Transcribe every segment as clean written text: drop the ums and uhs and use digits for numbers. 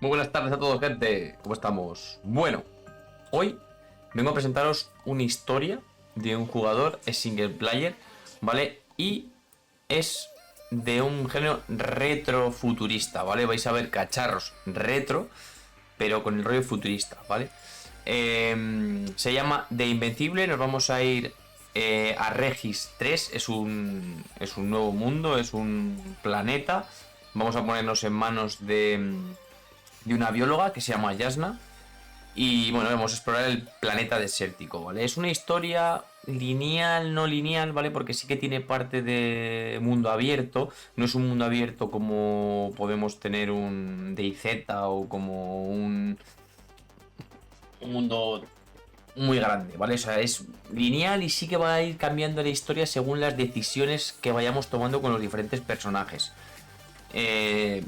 Muy buenas tardes a todos, gente. ¿Cómo estamos? Bueno, hoy vengo a presentaros una historia de un jugador, es single player, ¿vale? Y es de un género retrofuturista, ¿vale? Vais a ver cacharros retro, pero con el rollo futurista, ¿vale? Se llama The Invincible. Nos vamos a ir a Regis 3. Es un nuevo mundo, es un planeta. Vamos a ponernos en manos de una bióloga que se llama Yasna. Y bueno, vamos a explorar el planeta desértico, ¿vale? Es una historia lineal, no lineal, ¿vale? Porque sí que tiene parte de mundo abierto. No es un mundo abierto como podemos tener un DayZ o como un mundo muy grande, ¿vale? O sea, es lineal y sí que va a ir cambiando la historia según las decisiones que vayamos tomando con los diferentes personajes.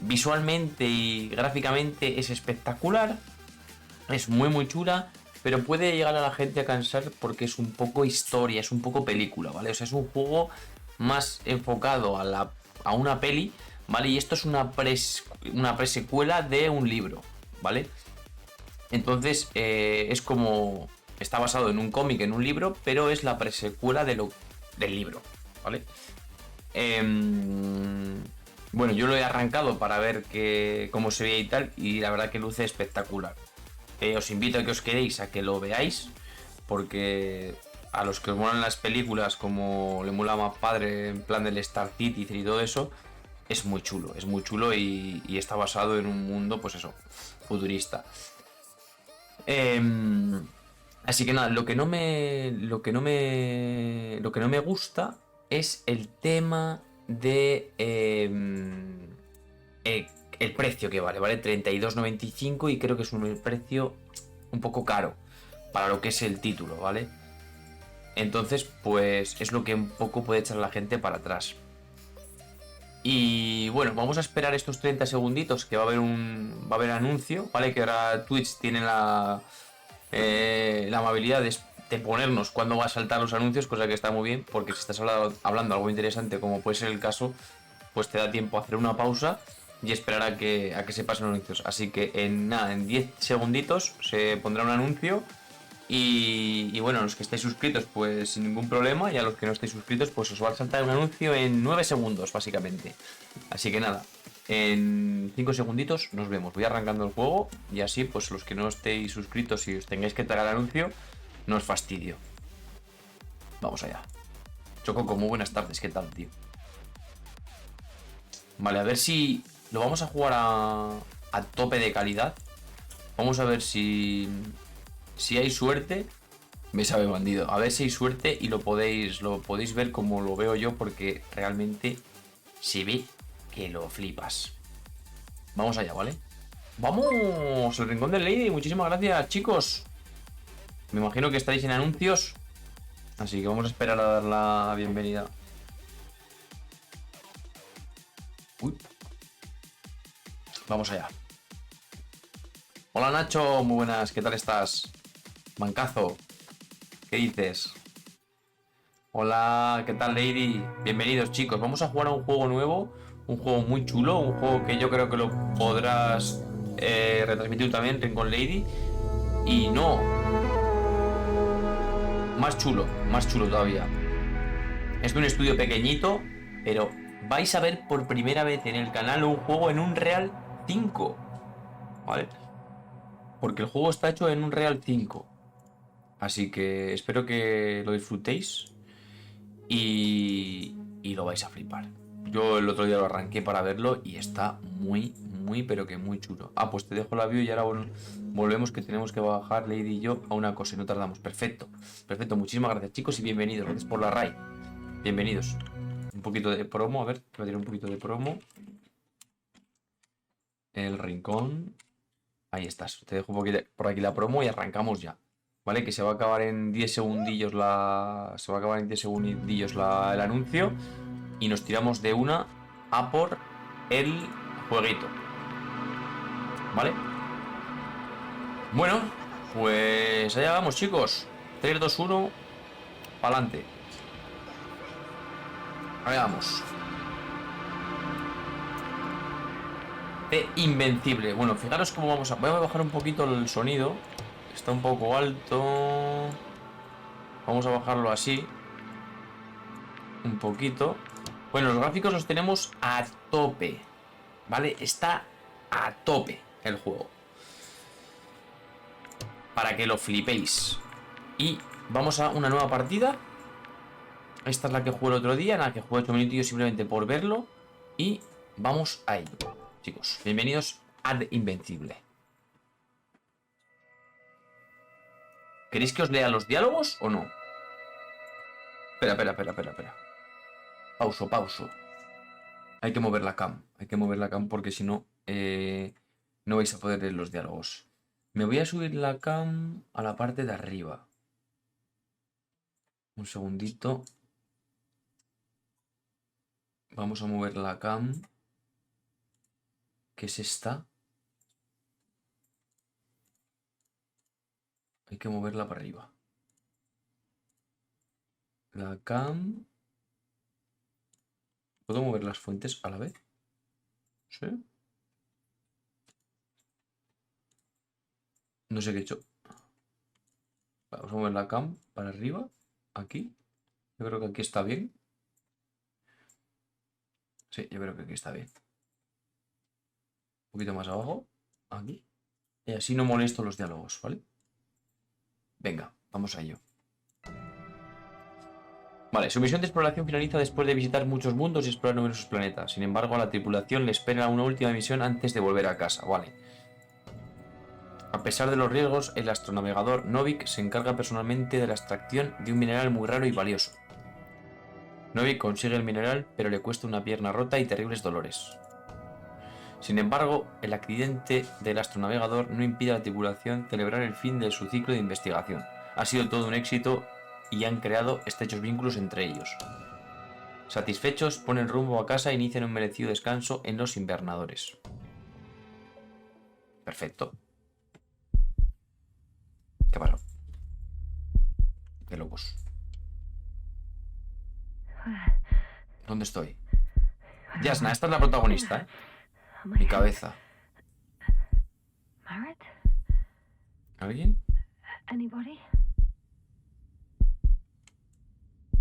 Visualmente y gráficamente es espectacular. Es muy chula, pero puede llegar a la gente a cansar porque es un poco historia, es un poco película, ¿vale? O sea, es un juego más enfocado a una peli, ¿vale? Y esto es una presecuela de un libro, ¿vale? Entonces, es como... Está basado en un cómic, en un libro, pero es la presecuela del libro, ¿vale? Bueno, yo lo he arrancado para ver cómo se ve y tal, y la verdad que luce espectacular. Os invito a que os quedéis a que lo veáis, porque a los que os molan las películas, como le mola más padre en plan del Star Citizen y todo eso, es muy chulo y está basado en un mundo, pues eso, futurista. Así que nada, lo que no me gusta es el tema de el precio que vale 32,95, y creo que es un precio un poco caro para lo que es el título, ¿vale? Entonces, pues es lo que un poco puede echar a la gente para atrás. Y bueno, vamos a esperar estos 30 segunditos que va a haber anuncio, ¿vale? Que ahora Twitch tiene la amabilidad de ponernos cuando va a saltar los anuncios, cosa que está muy bien, porque si estás hablando algo interesante, como puede ser el caso, pues te da tiempo a hacer una pausa y esperar a que se pasen los anuncios. Así que en 10 segunditos se pondrá un anuncio. Y bueno, los que estáis suscritos, pues sin ningún problema. Y a los que no estáis suscritos, pues os va a saltar un anuncio en 9 segundos, básicamente. Así que nada, en 5 segunditos nos vemos. Voy arrancando el juego y así, pues los que no estéis suscritos y os tengáis que tragar el anuncio, no os fastidio. Vamos allá. Choco, como buenas tardes, ¿qué tal, tío? Vale, a ver si lo vamos a jugar a tope de calidad. Vamos a ver si hay suerte. Me sabe bandido. A ver si hay suerte y lo podéis ver como lo veo yo, porque realmente se ve que lo flipas. Vamos allá, ¿vale? ¡Vamos! El rincón del Lady. Muchísimas gracias, chicos. Me imagino que estáis en anuncios, así que vamos a esperar a dar la bienvenida. Uy. Vamos allá. Hola, Nacho, muy buenas, ¿qué tal estás? Mancazo, ¿qué dices? Hola, ¿qué tal, Lady? Bienvenidos, chicos. Vamos a jugar a un juego nuevo, un juego muy chulo, un juego que yo creo que lo podrás retransmitir también, Rincón Lady. Y no, más chulo todavía. Es de un estudio pequeñito, pero vais a ver por primera vez en el canal un juego en un Real 5, ¿vale? Porque el juego está hecho en un Real 5. Así que espero que lo disfrutéis y lo vais a flipar. Yo el otro día lo arranqué para verlo y está muy, pero que muy chulo. Ah, pues te dejo la view y ahora volvemos, que tenemos que bajar, Lady y yo, a una cosa y no tardamos. Perfecto, muchísimas gracias, chicos, y bienvenidos. Gracias por la raid. Bienvenidos. Un poquito de promo, a ver, voy a tirar un poquito de promo. El rincón. Ahí estás. Te dejo un poquito por aquí la promo y arrancamos ya. ¿Vale? Que se va a acabar en 10 segundillos el anuncio. Y nos tiramos de una a por el jueguito. ¿Vale? Bueno, pues allá vamos, chicos. 3, 2, 1. Pa'lante. Allá vamos. de Invencible. Bueno, fijaros cómo vamos a... Voy a bajar un poquito el sonido. Está un poco alto. Vamos a bajarlo así. Un poquito. Bueno, los gráficos los tenemos a tope. ¿Vale? Está a tope el juego. Para que lo flipéis. Y vamos a una nueva partida. Esta es la que jugué el otro día, en la que jugué 8 minutillos simplemente por verlo. Y vamos a ello, chicos. Bienvenidos a The Invencible. ¿Queréis que os lea los diálogos o no? Espera. Pauso. Hay que mover la cam. Hay que mover la cam porque si no, no vais a poder leer los diálogos. Me voy a subir la cam a la parte de arriba. Un segundito. Vamos a mover la cam. ¿Qué es esta? Hay que moverla para arriba. La cam... ¿Puedo mover las fuentes a la vez? ¿Sí? No sé qué he hecho. Vamos a mover la cam para arriba. Aquí. Yo creo que aquí está bien. Sí, yo creo que aquí está bien. Un poquito más abajo. Aquí. Y así no molesto los diálogos, ¿vale? Venga, vamos a ello. Vale, su misión de exploración finaliza después de visitar muchos mundos y explorar numerosos planetas. Sin embargo, a la tripulación le espera una última misión antes de volver a casa, vale. A pesar de los riesgos, el astronavegador Novik se encarga personalmente de la extracción de un mineral muy raro y valioso. Novik consigue el mineral, pero le cuesta una pierna rota y terribles dolores. Sin embargo, el accidente del astronavegador no impide a la tripulación celebrar el fin de su ciclo de investigación. Ha sido todo un éxito y han creado estrechos vínculos entre ellos. Satisfechos, ponen rumbo a casa e inician un merecido descanso en los invernadores. Perfecto. ¿Qué pasó? Qué locos. ¿Dónde estoy? Yasna, esta es la protagonista, ¿eh? Mi cabeza. ¿Alguien?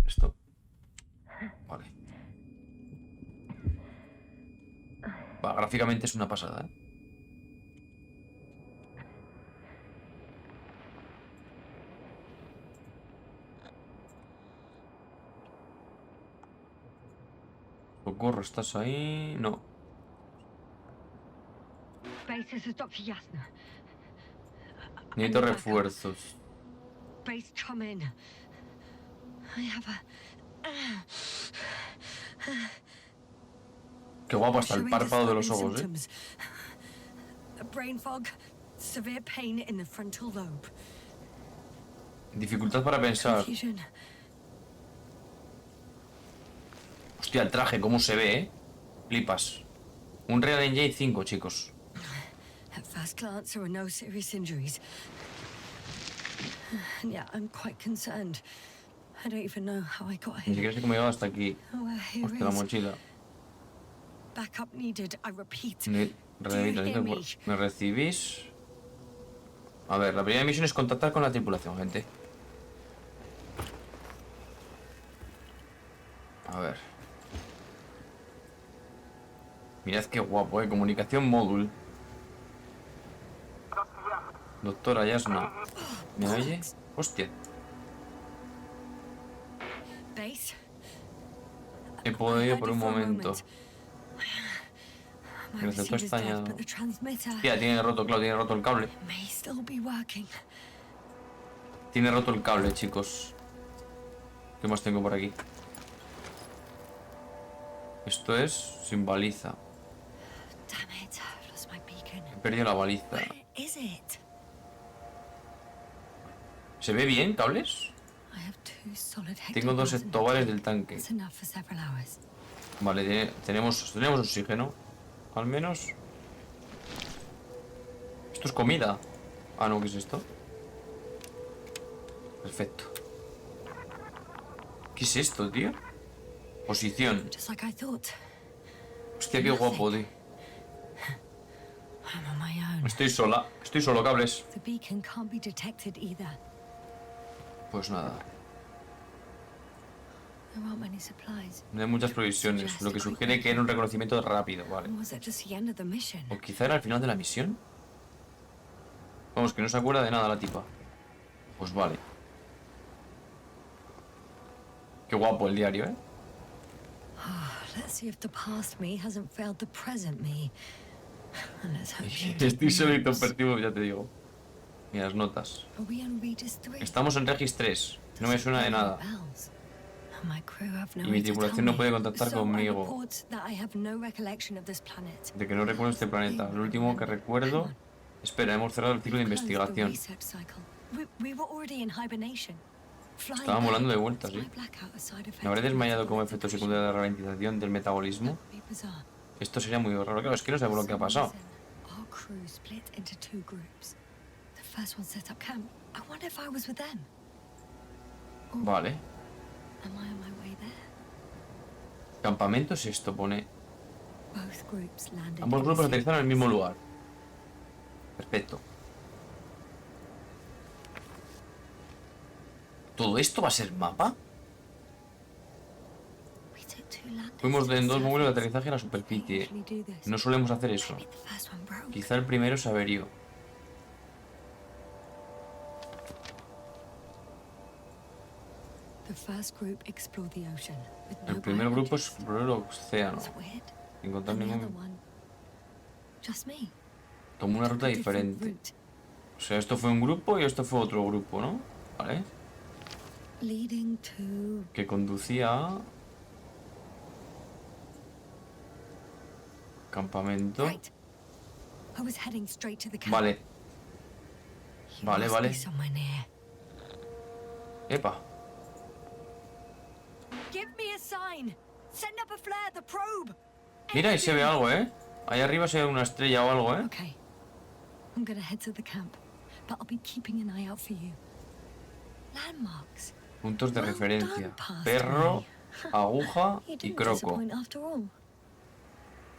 Esto. Vale. Va, gráficamente es una pasada, ¿eh? Socorro, ¿estás ahí? No. Necesito refuerzos. Qué guapo hasta el párpado de los ojos, ¿eh? Dificultad para pensar. Hostia, el traje, cómo se ve, ¿eh? Flipas. Un Real NJ 5, chicos. Ni siquiera sé cómo he llegado hasta aquí. Hostia, la mochila. ¿Me recibís? A ver, la primera misión es contactar con la tripulación, gente. A ver. Mirad qué guapo, comunicación módul. Doctora Yasna. ¿Me oye? Hostia. He podido por un momento. El receptor está dañado. Tía, tiene roto, claro, tiene roto el cable. Tiene roto el cable, chicos. ¿Qué más tengo por aquí? Esto es sin baliza. He perdido la baliza. ¿Se ve bien, cables? Tengo 2 hectobales del tanque. Vale, tenemos oxígeno. Al menos. ¿Esto es comida? Ah, no, ¿qué es esto? Perfecto. ¿Qué es esto, tío? Posición. Hostia, qué guapo, tío. I'm on my own. Estoy sola. Estoy solo, cables. The beacon can't be detected either. Pues nada. There aren't many supplies. No hay muchas provisiones, lo que sugiere que era un reconocimiento rápido, vale. Or was it just the end of the mission? O quizá era el final de la misión. Vamos, que no se acuerda de nada la tipa. Pues vale. Qué guapo el diario, ¿eh? Let's see if the past me hasn't failed the present me. And let's hope she Estoy solito remembers. perdido, ya te digo. Mira las notas. Are we on Regis 3? Estamos en Regis 3. No me suena de nada. My crew have no Y mi way to tripulación tell no me. puede contactar So I conmigo. report that I have no recollection of this planet. De que no recuerdo este planeta. Lo último que recuerdo... Espera, hemos cerrado el ciclo de We've closed the investigación. research cycle. We were already in hibernation. Flying Estaba volando de back. vuelta, Is sí. my blackout a side effect ¿Me habré of desmayado como metabolic efecto secundario de la ralentización del metabolismo? That would be bizarre. Esto sería muy raro. Claro, es que no sabemos lo que ha pasado. Our crew split into two groups. The first one set up camp. I wonder if I was with them. Vale. Am I on my way there? Campamento es esto, pone. Both groups landed Ambos in the grupos same aterrizaron en el mismo place. lugar. Perfecto. ¿Todo esto va a ser mapa? We took two landers Fuimos to the en dos módulos de surface. aterrizaje a la We superficie. usually do this. No solemos hacer eso. Maybe the first one broke. Quizá el primero se averió. The first group explored the ocean with no El primer grupo biologists. exploró el océano. It's weird. Sin encontrar And the other ningún... one, just me. Tomó una ruta A different diferente. route, O sea, esto fue un grupo y esto fue otro grupo, ¿no? Vale. leading to Que conducía a... Campamento. right. I was heading straight to the camp. Vale. He Vale, must vale. be somewhere near. Epa. Give me a sign. Send up a flare, the probe. Mira, ahí se ve algo, ¿eh? Ahí arriba se ve una estrella o algo, ¿eh? Okay. I'm gonna head to the camp, but I'll be keeping an eye out for you. Landmarks. Puntos de Well referencia. done, past Perro, me. aguja You y didn't croco. disappoint after all.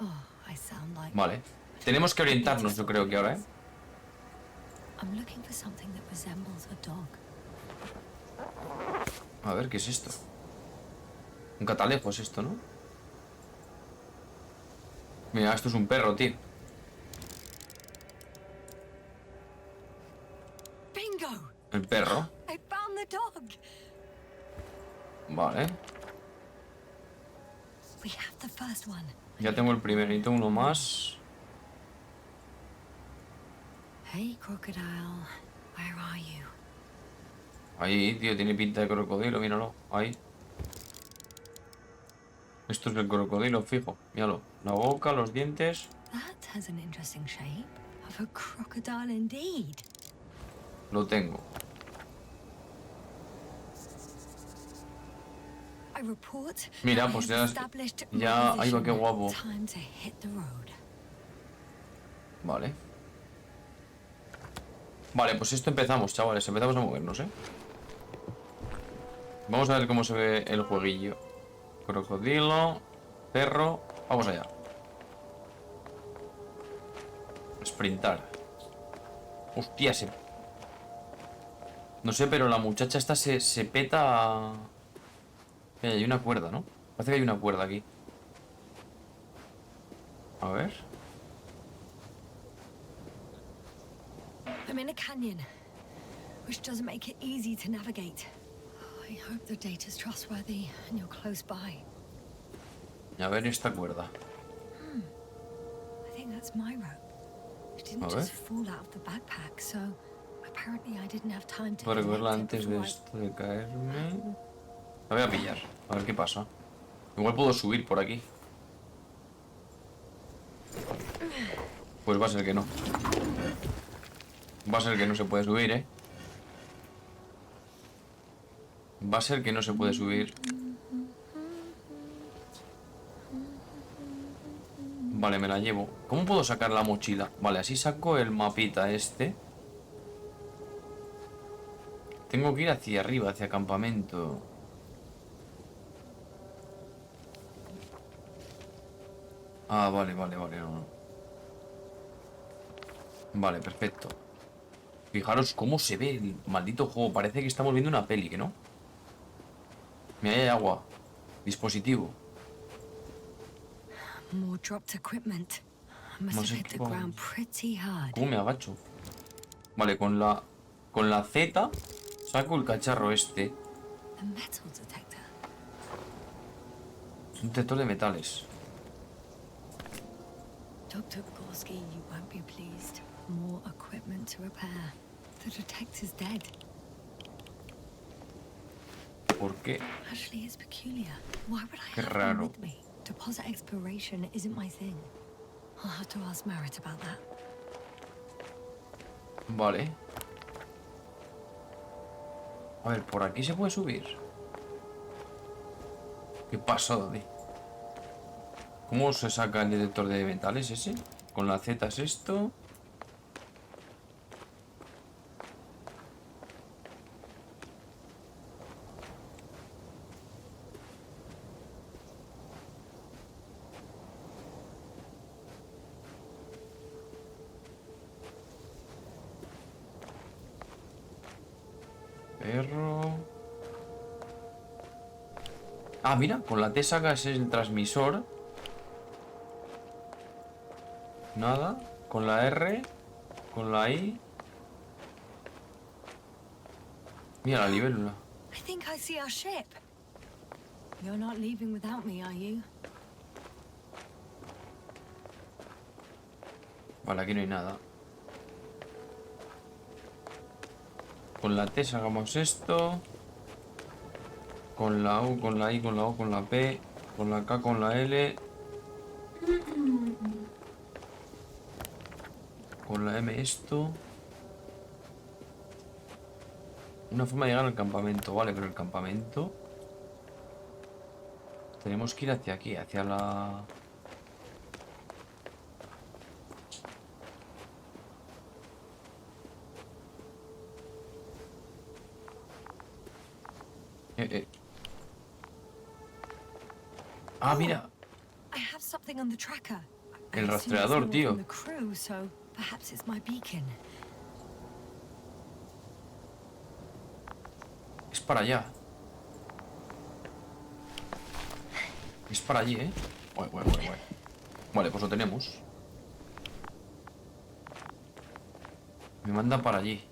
Oh, I sound like Vale. Tenemos que orientarnos, yo creo que ahora, ¿eh? I'm looking for something that resembles a dog. A ver, ¿qué es esto? Un catalejo es esto, ¿no? Mira, esto es un perro, tío. Bingo! El perro. I found the dog. Vale. We have the first one. Ya tengo el primero. Necesito uno más. Hey, crocodile. Where are you? Ahí, tío, tiene pinta de crocodilo, míralo. Ahí. Esto es el crocodilo, fijo. Míralo. La boca, los dientes. That has an interesting shape. Of a crocodile indeed. Lo tengo. I report. Mira, I pues have ya... established my Ya... Ahí va, qué position. guapo. Time to hit the road. Vale. Vale, pues esto empezamos, chavales. Empezamos a movernos, ¿eh? Vamos a ver cómo se ve el jueguillo. Crocodilo. Perro. Vamos allá. Sprintar. Hostia, se... No sé, pero la muchacha esta se peta... Mira, hay una cuerda, ¿no? Parece que hay una cuerda aquí. A ver... I'm in a canyon, which doesn't make it easy to navigate. I hope the data's trustworthy and you're close by. A ver esta cuerda. I think that's my rope. It didn't A just ver. fall out of the backpack, so apparently I didn't have time to Puedo recogerla connect it antes de before I- esto de caerme. La voy a pillar. A ver qué pasa. Igual puedo subir por aquí. Pues va a ser que no. Va a ser que no se puede subir, ¿eh? Va a ser que no se puede subir. Vale, me la llevo. ¿Cómo puedo sacar la mochila? Vale, así saco el mapita este. Tengo que ir hacia arriba, hacia campamento. Ah, vale, no. Vale, perfecto. Fijaros cómo se ve el maldito juego. Parece que estamos viendo una peli, ¿que no? Mira, hay agua. Dispositivo. More dropped equipment. I must Más have hit the equipo. ground pretty hard. ¿Cómo me agacho? Vale, con la Z saco el cacharro este. A metal detector. Es un detector de metales. Dr. Gorski, you won't be pleased. More equipment to repair. The detector's dead. ¿Por qué? Actually, it's peculiar. Why would I Qué have raro. them with me? Deposit exploration isn't my thing. I'll have to ask Merritt about that. Vale. A ver, ¿por aquí se puede subir? ¿Qué pasado, tío? ¿Cómo se saca el detector de metales ese? Con la Z es esto. Perro. Ah, mira, con la T sacas el transmisor. Nada. Con la R. Con la I. Mira la libélula. I think I see our ship. You're not leaving without me, are you? Vale, aquí no hay nada. Con la T sacamos esto. Con la U, con la I, con la O, con la P. Con la K, con la L. Con la M esto. Una forma de llegar al campamento. Vale, pero el campamento... Tenemos que ir hacia aquí, hacia la... eh. Ah, mira. I have something on the tracker. I El assume it's rastreador, someone tío. from the crew, so perhaps it's my beacon. Es para allá. Es para allí, ¿eh? Guay. Vale, pues lo tenemos. Me manda para allí.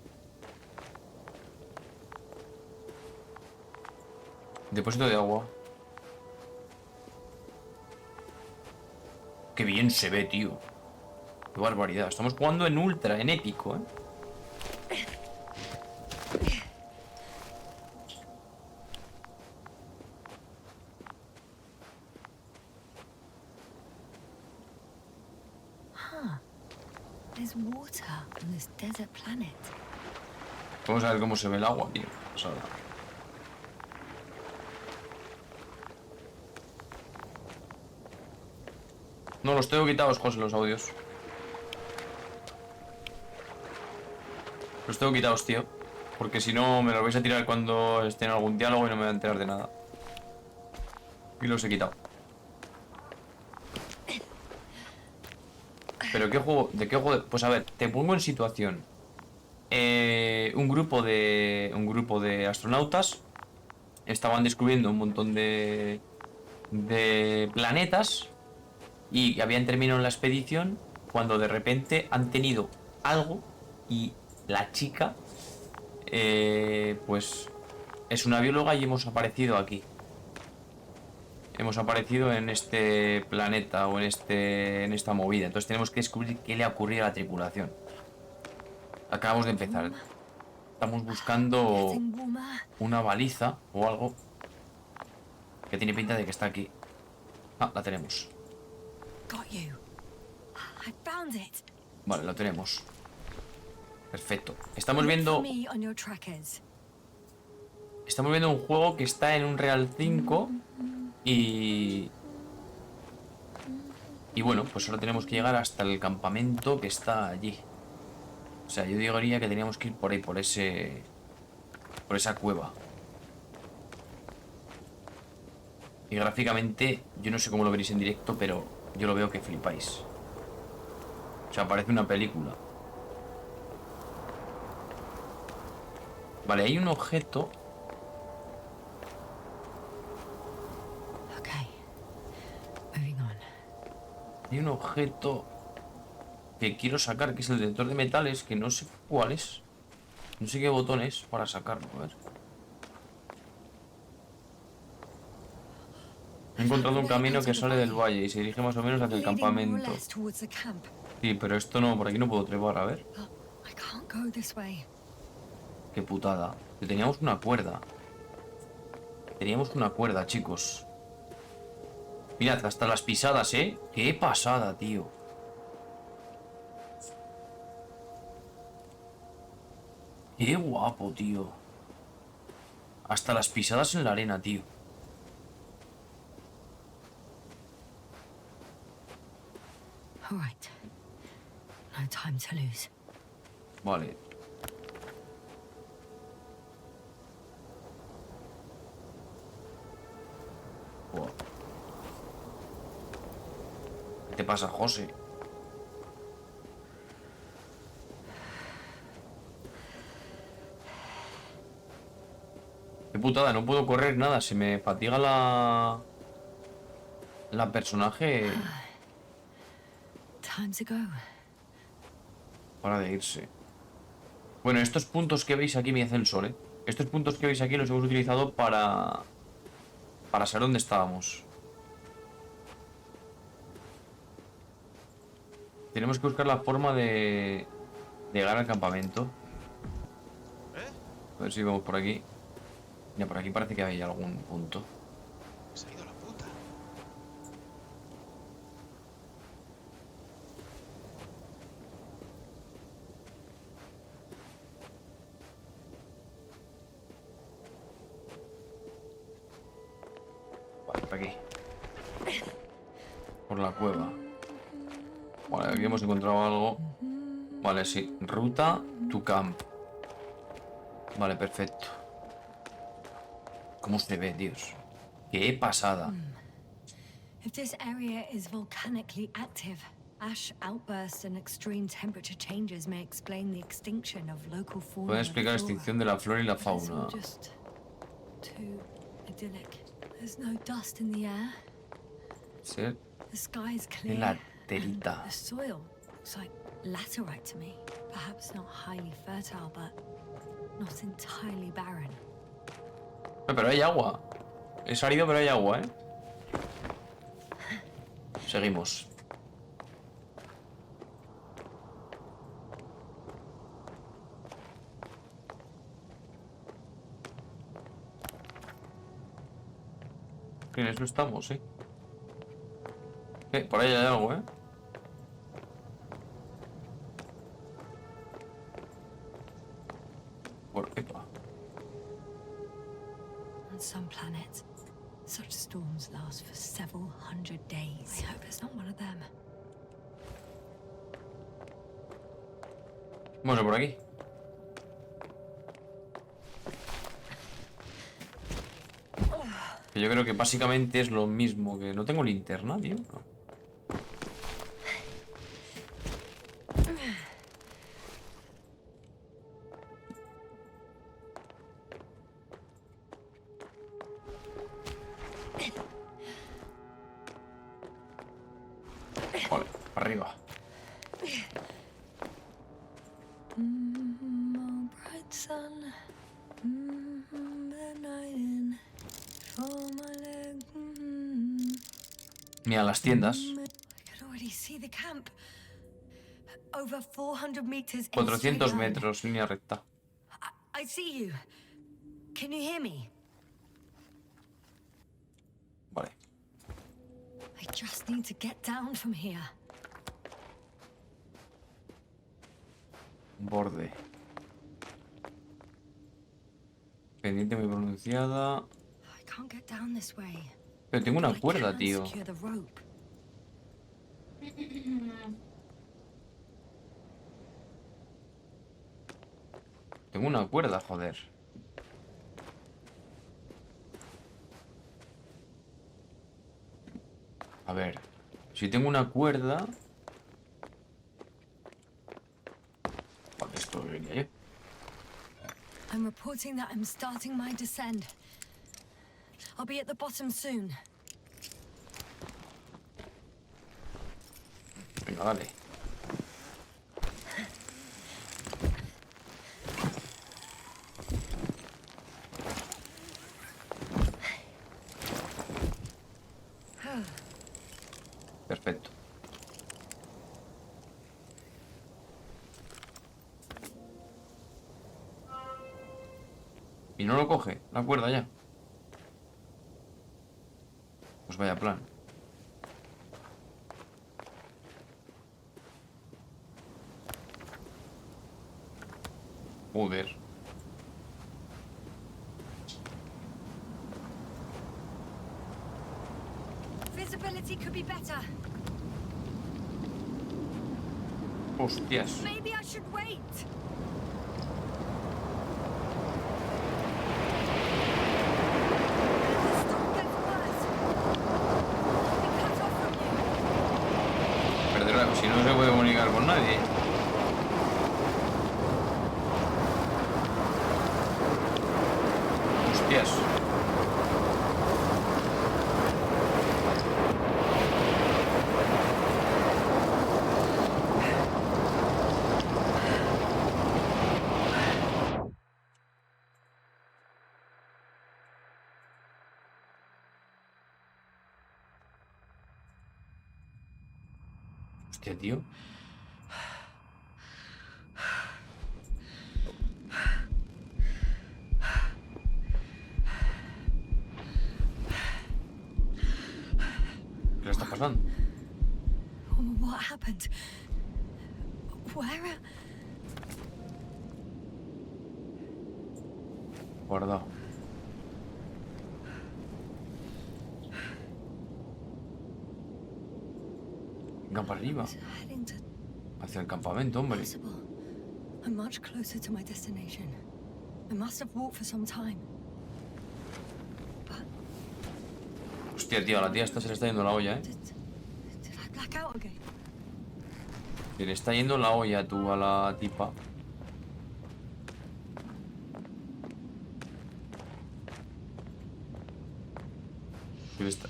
Depósito de agua. Qué bien se ve, tío. Qué barbaridad. Estamos jugando en ultra, en épico, ¿eh? There's water on this desert planet. Vamos a ver cómo se ve el agua, tío. Pasada. No, los tengo quitados, José, los audios. Los tengo quitados, tío. Porque si no, me los vais a tirar cuando esté en algún diálogo y no me voy a enterar de nada. Y los he quitado. ¿Pero qué juego? ¿De qué juego? Pues a ver, te pongo en situación. Un grupo de astronautas estaban descubriendo un montón de planetas y habían terminado la expedición cuando de repente han tenido algo y la chica pues es una bióloga y hemos aparecido aquí. Hemos aparecido en este planeta o en esta movida. Entonces tenemos que descubrir qué le ha ocurrido a la tripulación. Acabamos de empezar. Estamos buscando Getting warmer. una baliza o algo que tiene pinta de que está aquí. Ah, la tenemos. Got you. I found it. Vale, lo tenemos. Perfecto. Estamos Look viendo for me on your trackers. un juego que está en un Real 5 y bueno, pues ahora tenemos que llegar hasta el campamento que está allí. O sea, yo diría que teníamos que ir por ahí, por esa cueva. Y gráficamente, yo no sé cómo lo veréis en directo, pero yo lo veo que flipáis. O sea, parece una película. Vale, hay un objeto. Okay. Moving on. Hay un objeto que quiero sacar, que es el detector de metales, que no sé cuál es. No sé qué botón es para sacarlo, a ver. He encontrado un camino que sale del valle y se dirige más o menos hacia el Leading more or campamento. less towards the camp. Sí, pero esto no, por aquí no puedo trepar, a ver. But I can't go this way. Qué putada. Que teníamos una cuerda. Teníamos una cuerda, chicos. Mirad, hasta las pisadas, ¿eh? Qué pasada, tío. Qué guapo, tío. Hasta las pisadas en la arena, tío. All right. No time to lose. Vale. Buah. ¿Qué te pasa, José? Qué putada, no puedo correr nada. Se me fatiga la personaje Time to go. para de irse. Bueno, estos puntos que veis aquí me hacen el sol, ¿eh? Estos puntos que veis aquí los hemos utilizado para saber dónde estábamos. Tenemos que buscar la forma de llegar al campamento. A ver si vamos por aquí. Mira, por aquí parece que hay algún punto. Se ha ido la puta. Vale, por aquí. Por la cueva. Vale, aquí hemos encontrado algo. Vale, sí. Ruta to camp. Vale, perfecto. ¿Cómo se ve, Dios? ¡Qué pasada! If this area is volcanically active, ash outbursts and extreme temperature changes may explain the extinction of local fauna. Puede explicar la and flora. extinción de la flora y la But it's fauna. all just too idyllic. There's no dust in the air. Ser The sky's en clear. la and terita. the soil looks like laterite to me. Perhaps not highly fertile, but not entirely barren. Pero hay agua. Es árido, pero hay agua, ¿eh? Seguimos. En eso estamos, ¿eh? Por ahí hay algo, ¿eh? Epa. On some planets, such storms last for several hundred days. I hope it's not one of them. Vamos a por aquí. Que yo creo que básicamente es lo mismo que... No tengo linterna, tío. No. Vale, arriba. Oh, bright sun, the night in, for my leg. Mira, las tiendas. I can already see the camp. Over 400 meters. in 400 straight line. metros, línea recta. I see you. Can you hear me? Vale. I just need to get down from here. Borde. Pendiente muy pronunciada. I can't get down this way. Pero tengo una I cuerda, can tío. secure the rope. Tengo una cuerda, joder. A ver. Si tengo una cuerda... Vale, esto venía yo. I'm reporting that I'm starting my descent. I'll be at the bottom soon. Venga, dale. Perfecto. Y no lo coge la cuerda ya. Pues vaya plan. Joder. Visibility could be better. Hostias. Maybe I should wait. The storm gets worse. I'll be cut off from you. Perderá, si no se puede comunicar con nadie. Hostias. Hostia, tío. ¿Qué le está pasando? What happened? Where? Guardado. Venga para arriba. Heading to Hacia el campamento, hombre. Invincible. I'm much closer to my destination. I must have walked for some time. But Hostia, tío, a la tía esta se le está yendo la olla, did I black out again? Se le está yendo la olla, tú, a la tipa. Se le está...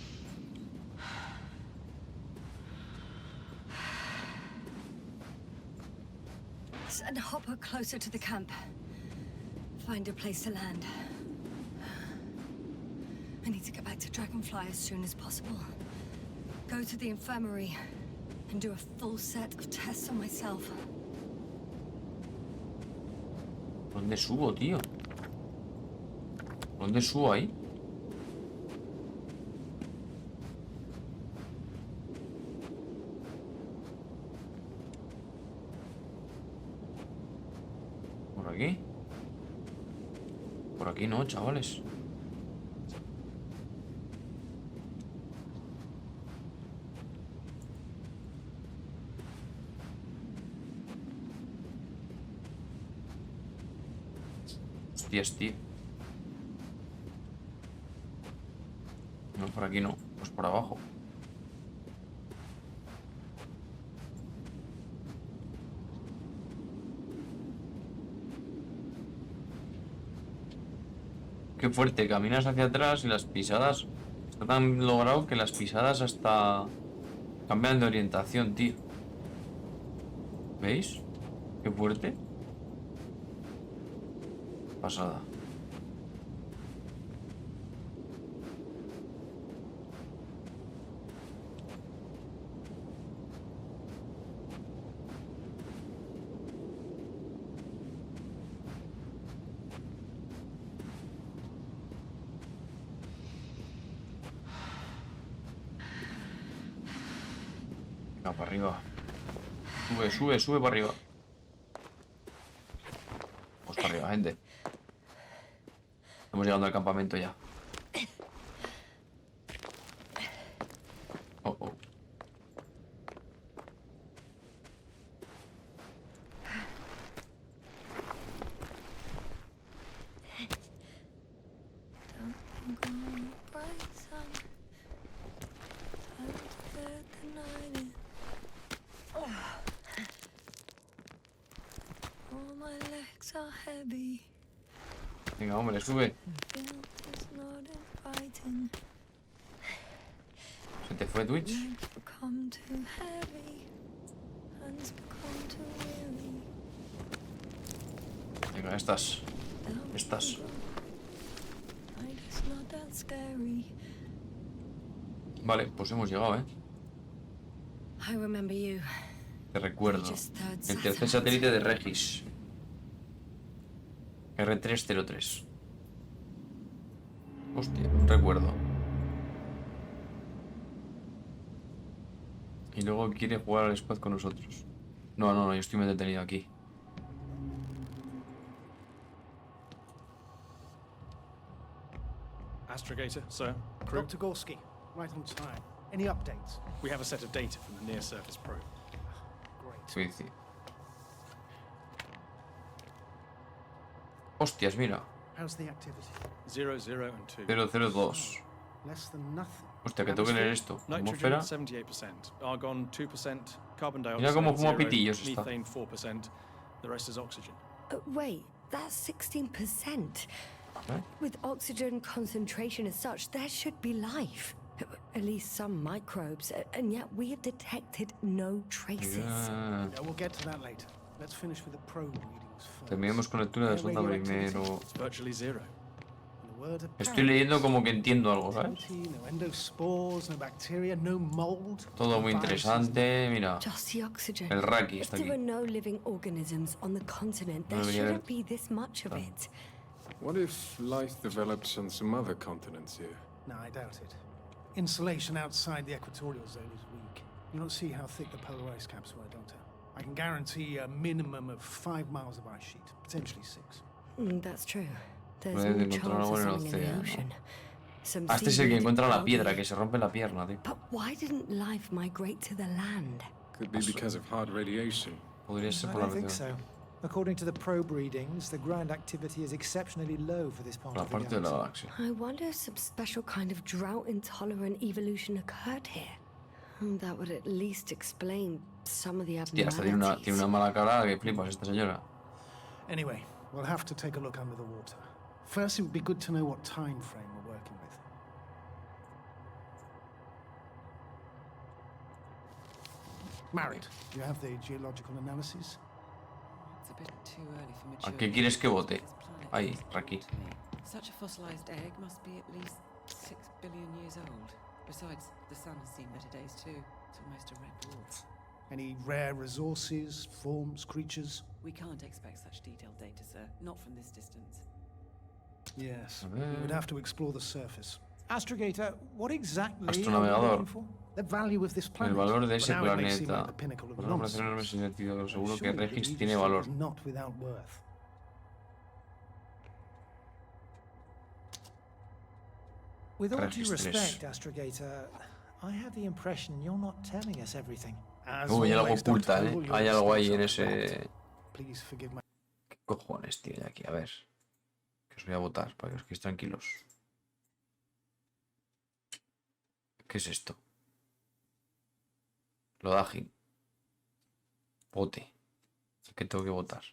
Send a hopper closer to the camp. Find a place to land. I need to get back to Dragonfly as soon as possible. Go to the infirmary and do a full set of tests on myself. ¿Dónde subo, tío? ¿Dónde subo ahí? ¿Por aquí? Por aquí no, chavales. Hostias, tío. No, por aquí no. Pues por abajo. Qué fuerte. Caminas hacia atrás y las pisadas... Está tan logrado que las pisadas hasta... cambian de orientación, tío. ¿Veis? Qué fuerte. Pasada. Venga, para arriba. Sube, sube, sube para arriba. Vamos para arriba, gente. Estamos llegando al campamento ya. Oh, oh. All my legs are heavy. Venga, hombre, sube. ¿Se te fue Twitch? Venga, estás. Estás. Vale, pues hemos llegado, Te recuerdo. El tercer satélite de Regis. R303. Hostia, un recuerdo. Y luego quiere jugar al squad con nosotros. No, yo estoy muy detenido aquí. Astrogator, sir. Crew? Dr. Gorski, right on time. Any updates? We have a set of data from the near-surface probe. Great. Suicidio. Hostias, mira. How's the activity? 0, 0, and 2. 002. Less than nothing. Hostia, que tengo que leer esto. Nitrogen Atmósfera. 78%, argon 2%, carbon dioxide Mira cómo fuma 0, pitillos esta. methane 4%. The rest is oxygen. Wait, that's 16%. ¿Eh? With oxygen concentration as such, there should be life. At least some microbes, and yet we have detected no traces. Ya. Yeah, we'll get to that later. Let's finish with the probe readings first. Terminemos con lectura de sonda primero. It's virtually zero. In the word of Estoy leyendo como que entiendo algo, ¿sabes? plenty, no endospores, no bacteria, no mold. Todo muy no viruses. interesante. Mira, Just the oxygen. el Raki If está there aquí. are no living organisms on the continent, there No debería shouldn't haber- be this much of it. What if life develops on some other continents here? No, I doubt it. Insulation outside the equatorial zone is weak. You don't see how thick the polar ice caps were, Doctor. I can guarantee a minimum of 5 miles of ice sheet, potentially 6. That's true. There's Puedes no encontrar chance algo of en el something in the océano. ocean. Some Ah, este es el que seaweed, encuentra la algae. piedra, que se rompe la pierna, tío. But why didn't life migrate to the land? Could be because of hard radiation. Podría ser I por la don't think radiación. so. According to the probe readings, the ground activity is exceptionally low for this part Por la of the parte de la galaxy. galaxia. I wonder if some special kind of drought-intolerant evolution occurred here. That would at least explain some of the Hostia, hasta tiene abnormalities. una mala cara que flipas esta señora. Anyway, we'll have to take a look under the water. First, it would be good to know what time frame we're working with. Married, you have the geological analysis? It's a bit too early for ¿A mature qué quieres que vote? this planet Ahí, feels Raki. to me. Such a fossilized egg must be at least 6 billion years old. Besides, the sun has seen better days too. It's almost a red dwarf. Any rare resources, forms, creatures? We can't expect such detailed data, sir. Not from this distance. Yes, A we would ver. have to explore the surface. Astrogator, what exactly are you Astronavegador. looking for? The value of this El planet. valor de Well, ese now it may seem planeta. like the pinnacle of Por una operación enorme nonsense. sin sentido, seguro que Surely the Regis Rewiew tiene stuff valor. is not without worth. With all due Registres. respect, Astrogator, I have the impression you're not telling us everything. As Uy, hay algo always, Dr. oculta, Vogel, your Hay algo ahí en mistakes are ese... correct. Please forgive my... ¿Qué cojones, tío? De aquí, a ver. Que os voy a votar para que os quedéis tranquilos. ¿Qué es esto? Lodaging. Vote. ¿Qué tengo que votar?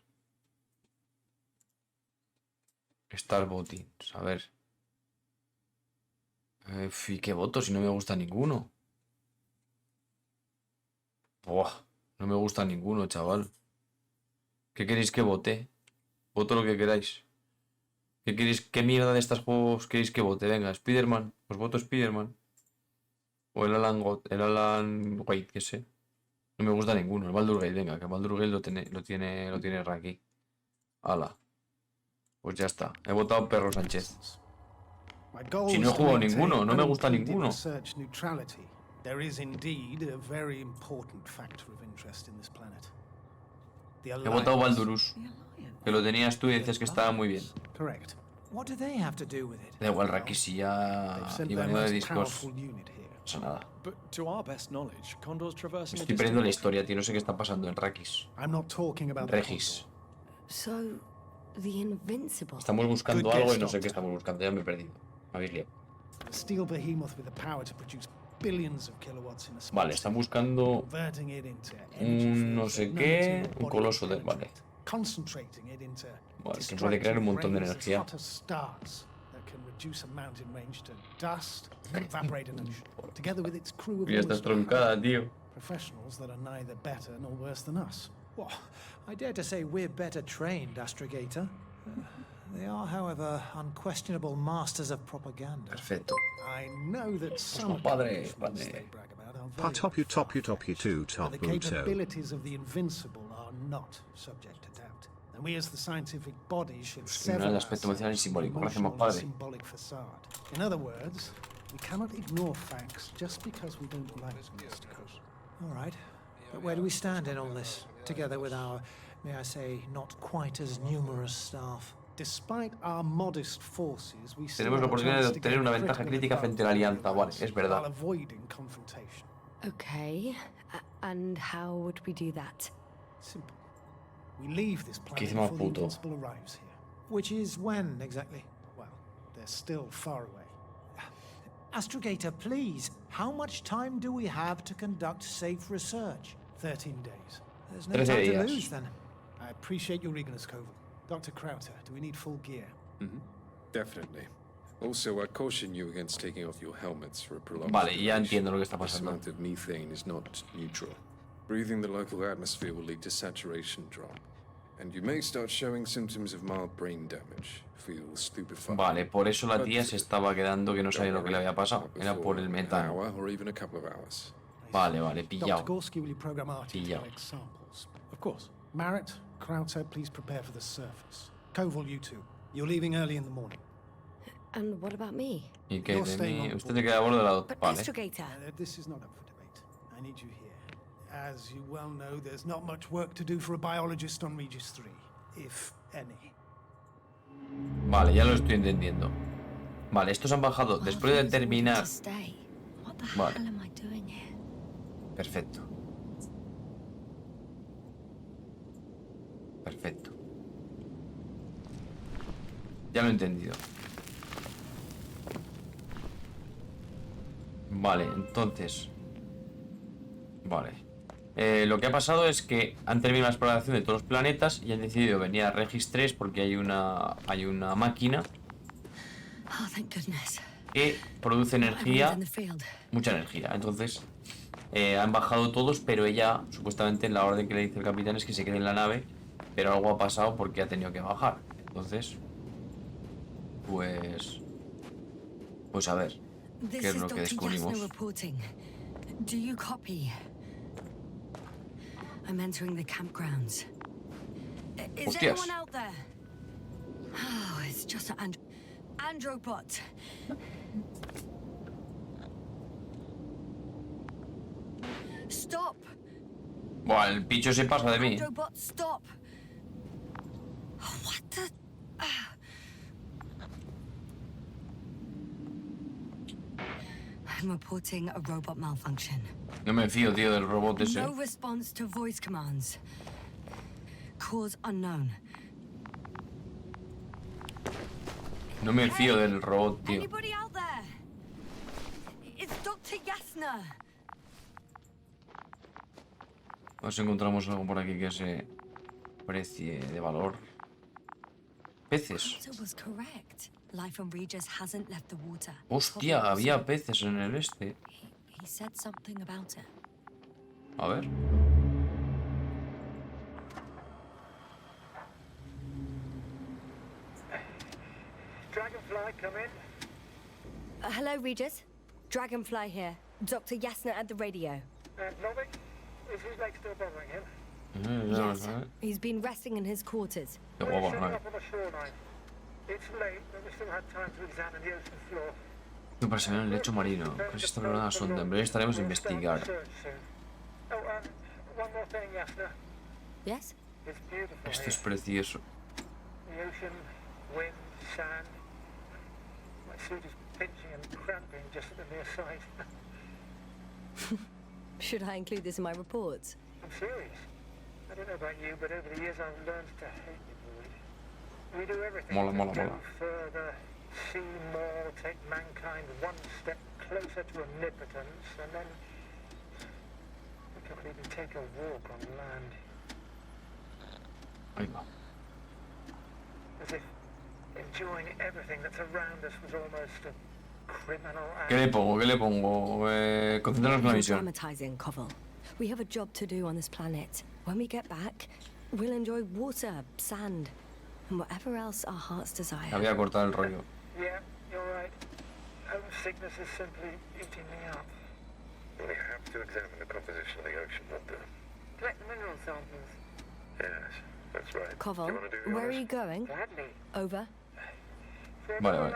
Start voting. A ver. ¿Y qué voto si no me gusta ninguno? Buah, no me gusta ninguno, chaval. ¿Qué queréis que vote? Voto lo que queráis. ¿Qué queréis? ¿Qué mierda de estos juegos queréis que vote? Venga, Spider-Man. Pues voto Spider-Man. O el Alan Wake, qué sé. No me gusta ninguno. El Baldur's Gate, venga, que el Baldur's Gate lo tiene Raki. Hala. Pues ya está. He votado Perro Sánchez. My goal Si no he is to jugado maintain ninguno, no me gusta unimpeded ninguno. research neutrality. There is indeed a very important factor of interest in this planet. The He votado Alliance. Baldurus. The Alliance. Que lo tenías tú y decías que estaba muy bien. Correct. What do they have to do with it? Da igual, Raki, si ya They've sent iba their de most discos. powerful unit here. No pasa nada. But to our best knowledge, Condor's traversing a Estoy perdiendo la distant historia, tío. No sé qué está pasando en Rakis. I'm not talking about the Regis. Condor. So, the Invincible. Estamos buscando Good algo guess, y no sé Doctor. qué estamos buscando. Ya me he perdido. Me habéis liado. A steel behemoth with the power to produce billions of kilowatts in a Vale, están buscando converting it into un no sé qué, un coloso de... de Vale. concentrating it into Vale, que puede crear un montón de energía. hotter stars that can reduce a mountain range to dust and evaporate an ocean, together with its crew of Mira, estás almost troncada, tío. professionals that are neither better nor worse than us. Well, I dare to say we're better trained, Astrogator. They are, however, unquestionable masters of propaganda. Perfecto. I know that some padre, accomplishments padre. they brag about are very Top you top you top you two but top the Buto. capabilities of the Invincible are not subject to doubt. And we as the scientific body should Discriminar sever el aspecto emocional y ourselves simbólico. from Gracias, más emotional and padre. symbolic facade. In other words, we cannot ignore facts just because we don't like them, Mr. Coase. All right. But where do we stand in all this, together with our, may I say, not quite as numerous staff? Despite our modest forces, we still Tenemos la have a oportunidad de chance to obtener gain una ventaja critical crítica frente a la alianza. Vale, advantage es verdad. while avoiding confrontation. Okay, and how would we do that? Simple. We leave this planet Qué más before the puto. Invincible arrives here. Which is when, exactly? Well, they're still far away. Astrogator, please, how much time do we have to conduct safe research? 13 days. There's no 13 time to días. lose, then. I appreciate your eagerness, Koval. Dr. Crowther, do we need full gear? Definitely. Also, I caution you against taking off your helmets for a prolonged Vale, ya duration. entiendo lo que está This pasando. amount of methane is not neutral. Breathing the local atmosphere will lead to saturation drop, and you may start showing symptoms of mild brain damage. Feel stupefied. Vale, por eso la tía se estaba quedando que no sabía lo que le había pasado. Era por el An metano. hour or even a couple of hours. Vale, vale, Dr. pillado. Gorski, will you program Artie to Pillao. collect samples? Of course. Marrett, Crowther, please prepare for the surface. Koval, you two. You're leaving early in the morning. And what about me? ¿Y qué You're de staying mí? on Usted board. se queda a bordo de la... But Vale. Astrogator, This is not up for debate. I need you here. As you well know, there's not much work to do for a biologist on Regis 3, if any. Vale, ya lo estoy entendiendo. Vale, estos han bajado all después de things wanted terminar. to stay. What the Vale. hell am I doing here? Perfecto. Perfecto. Ya lo he entendido. Vale, entonces. Vale. Lo que ha pasado es que han terminado la exploración de todos los planetas y han decidido venir a Regis 3 porque hay una máquina Oh, thank goodness. que produce Everyone's energía, in the field. mucha energía. Entonces han bajado todos, pero ella, supuestamente, en la orden que le dice el capitán es que se quede en la nave, pero algo ha pasado porque ha tenido que bajar. Entonces, pues a ver, This ¿qué es is lo que Dr. descubrimos? Yasna reporting. Do you copy? I'm entering the campgrounds. Is Hostias. anyone out there? Oh, it's just an Androbot. Stop! Buah, el picho se pasa de mí. Androbot, stop! What the? I'm reporting a robot malfunction. No me fío, tío, del robot ese. No response to voice commands. Cause unknown. No me fío del robot, tío. Anybody out there? It's Dr. Yasna. A ver si encontramos algo por aquí que se precie de valor. Peces. It was correct. Life on Regis hasn't left the water. Hostia, había peces en el este. He said something about it. A ver. Dragonfly, come in. Hello, Regis. Dragonfly here. Dr. Yasna at the radio. Novick, is his leg still bothering him? Yes. He's been resting in his quarters. Qué We're guapo, setting ¿no? up on the shoreline. It's late, but we still have time to examine the ocean floor. Para examinar el lecho marino. Casi está lograda la sonda. En breve estaremos a We'll start investigar. research soon. Oh, one more thing, Yasna. Yes? It's beautiful Esto here. es precioso. The ocean, wind, sand. My suit is pinching and cramping just at the mere sight. Should I include this in my reports? I'm serious. I don't know about you, but over the years I've learned to hate the void. We do everything Mola, to mola, go mola. further, see more, take mankind one step closer to omnipotence, and then we can't even take a walk on land. Ahí va. As if enjoying everything that's around us was almost a criminal act. ¿Qué le pongo? ¿Qué le pongo? Concentrarnos en la You're misión. dramatizing, Koval. We have a job to do on this planet. When we get back, we'll enjoy water, sand, and whatever else our hearts desire. Me había cortado el rollo. Yeah, you're right. Homesickness is simply eating me up. We have to examine the composition of the ocean, Doctor. Collect the mineral samples. Yes, that's right. Koval, Do you want to do the where are honors? you going? Gladly. Over. For Vale, everyone,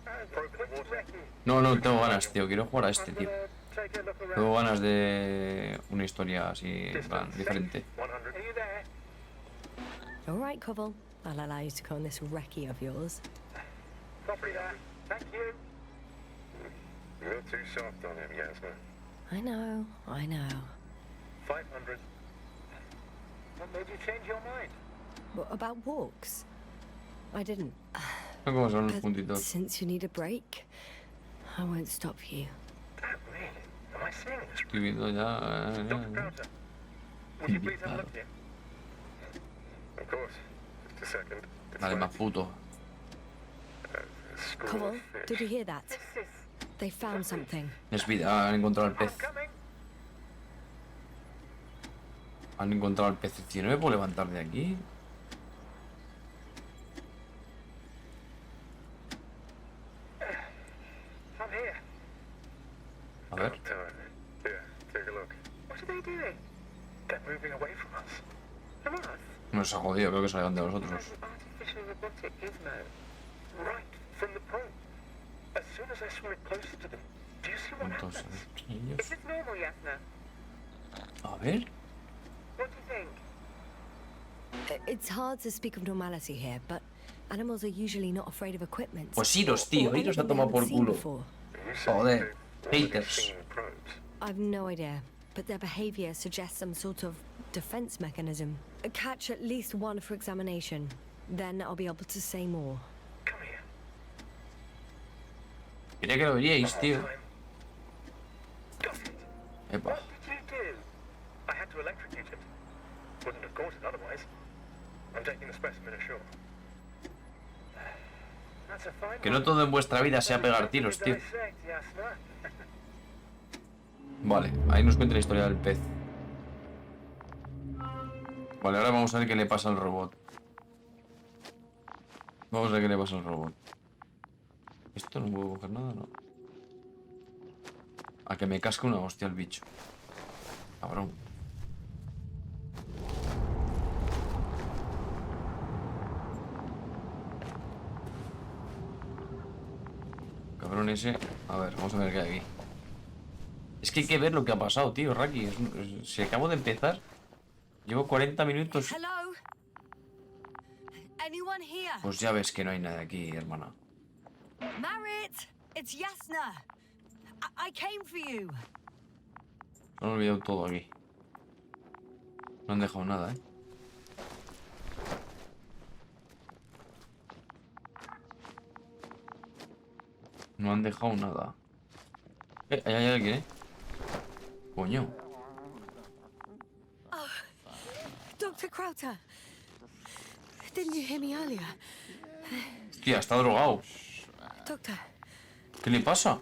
vale. quick recce. No, no, tengo ganas, tío. Quiero jugar a este, I'm tío. gonna take a look around. Tengo ganas de una historia así, en plan, diferente. 100. Are you there? All right, Koval. I'll allow you to go on this recce of yours. Copy that. Thank you. You're too soft on him, Yasna. I know, I know. 500. What made you change your mind? What about walks? I didn't. No, como son los But puntitos. since you need a break, I won't stop you. That really? Am I seeing this? Estoy viendo ya. Dr. Crowther, would you please have a look here? Of course. Just a second. It's Vale, like más puto. a school Koval, of fish. did you hear that? This is... They found something. Es vida, han encontrado el I'm pez. coming. Han encontrado el pez. Si no me puedo levantar de aquí. I'm here. A ver. About time. Here, take a look. What are they doing? They're moving away from us. From us? Nos ha jodido, creo que salgan de nosotros. Like an artificial robotic gizmo. Right from the probe. As soon as I swim it closer to them, do you see what Entonces, happens? ellos. Is this normal, Yasna? A ver. What do you think? It's hard to speak of normality here, but animals are usually not afraid of equipment. Pues iros, or tío. Iros a anything they tomar por haven't seen culo. before. You say Joder. they've already Haters. seen the probes. I've no idea, but their behavior suggests some sort of defense mechanism. Catch at least one for examination, then I'll be able to say more. Come here. Quería que lo veríais, tío. Time. Got it. Epa. What did you do? I had to electrocute it. Wouldn't have caught it otherwise. I'm taking the specimen ashore. That's a fine Que no one. todo en vuestra vida sea pegar tiros, tío. Dissect, Yasna. Vale, ahí nos cuenta la historia del pez. Vale, ahora vamos a ver qué le pasa al robot. Vamos a ver qué le pasa al robot. Esto no puedo coger nada, ¿no? A que me casque una hostia el bicho. Cabrón. Cabrón ese. A ver, vamos a ver qué hay aquí. Es que hay que ver lo que ha pasado, tío, Raki. Si acabo de empezar, llevo 40 minutos. Hello? Anyone here? Pues ya ves que no hay nada aquí, hermana. Marit! It's Yasna! I came for you! No he olvidado todo aquí. No han dejado nada, ¿eh? No han dejado nada. Ahí hay alguien, ¿eh? Coño. Dr. Crowther! Didn't you hear me earlier? Hostia, está drogado. Doctor, ¿Qué le pasa?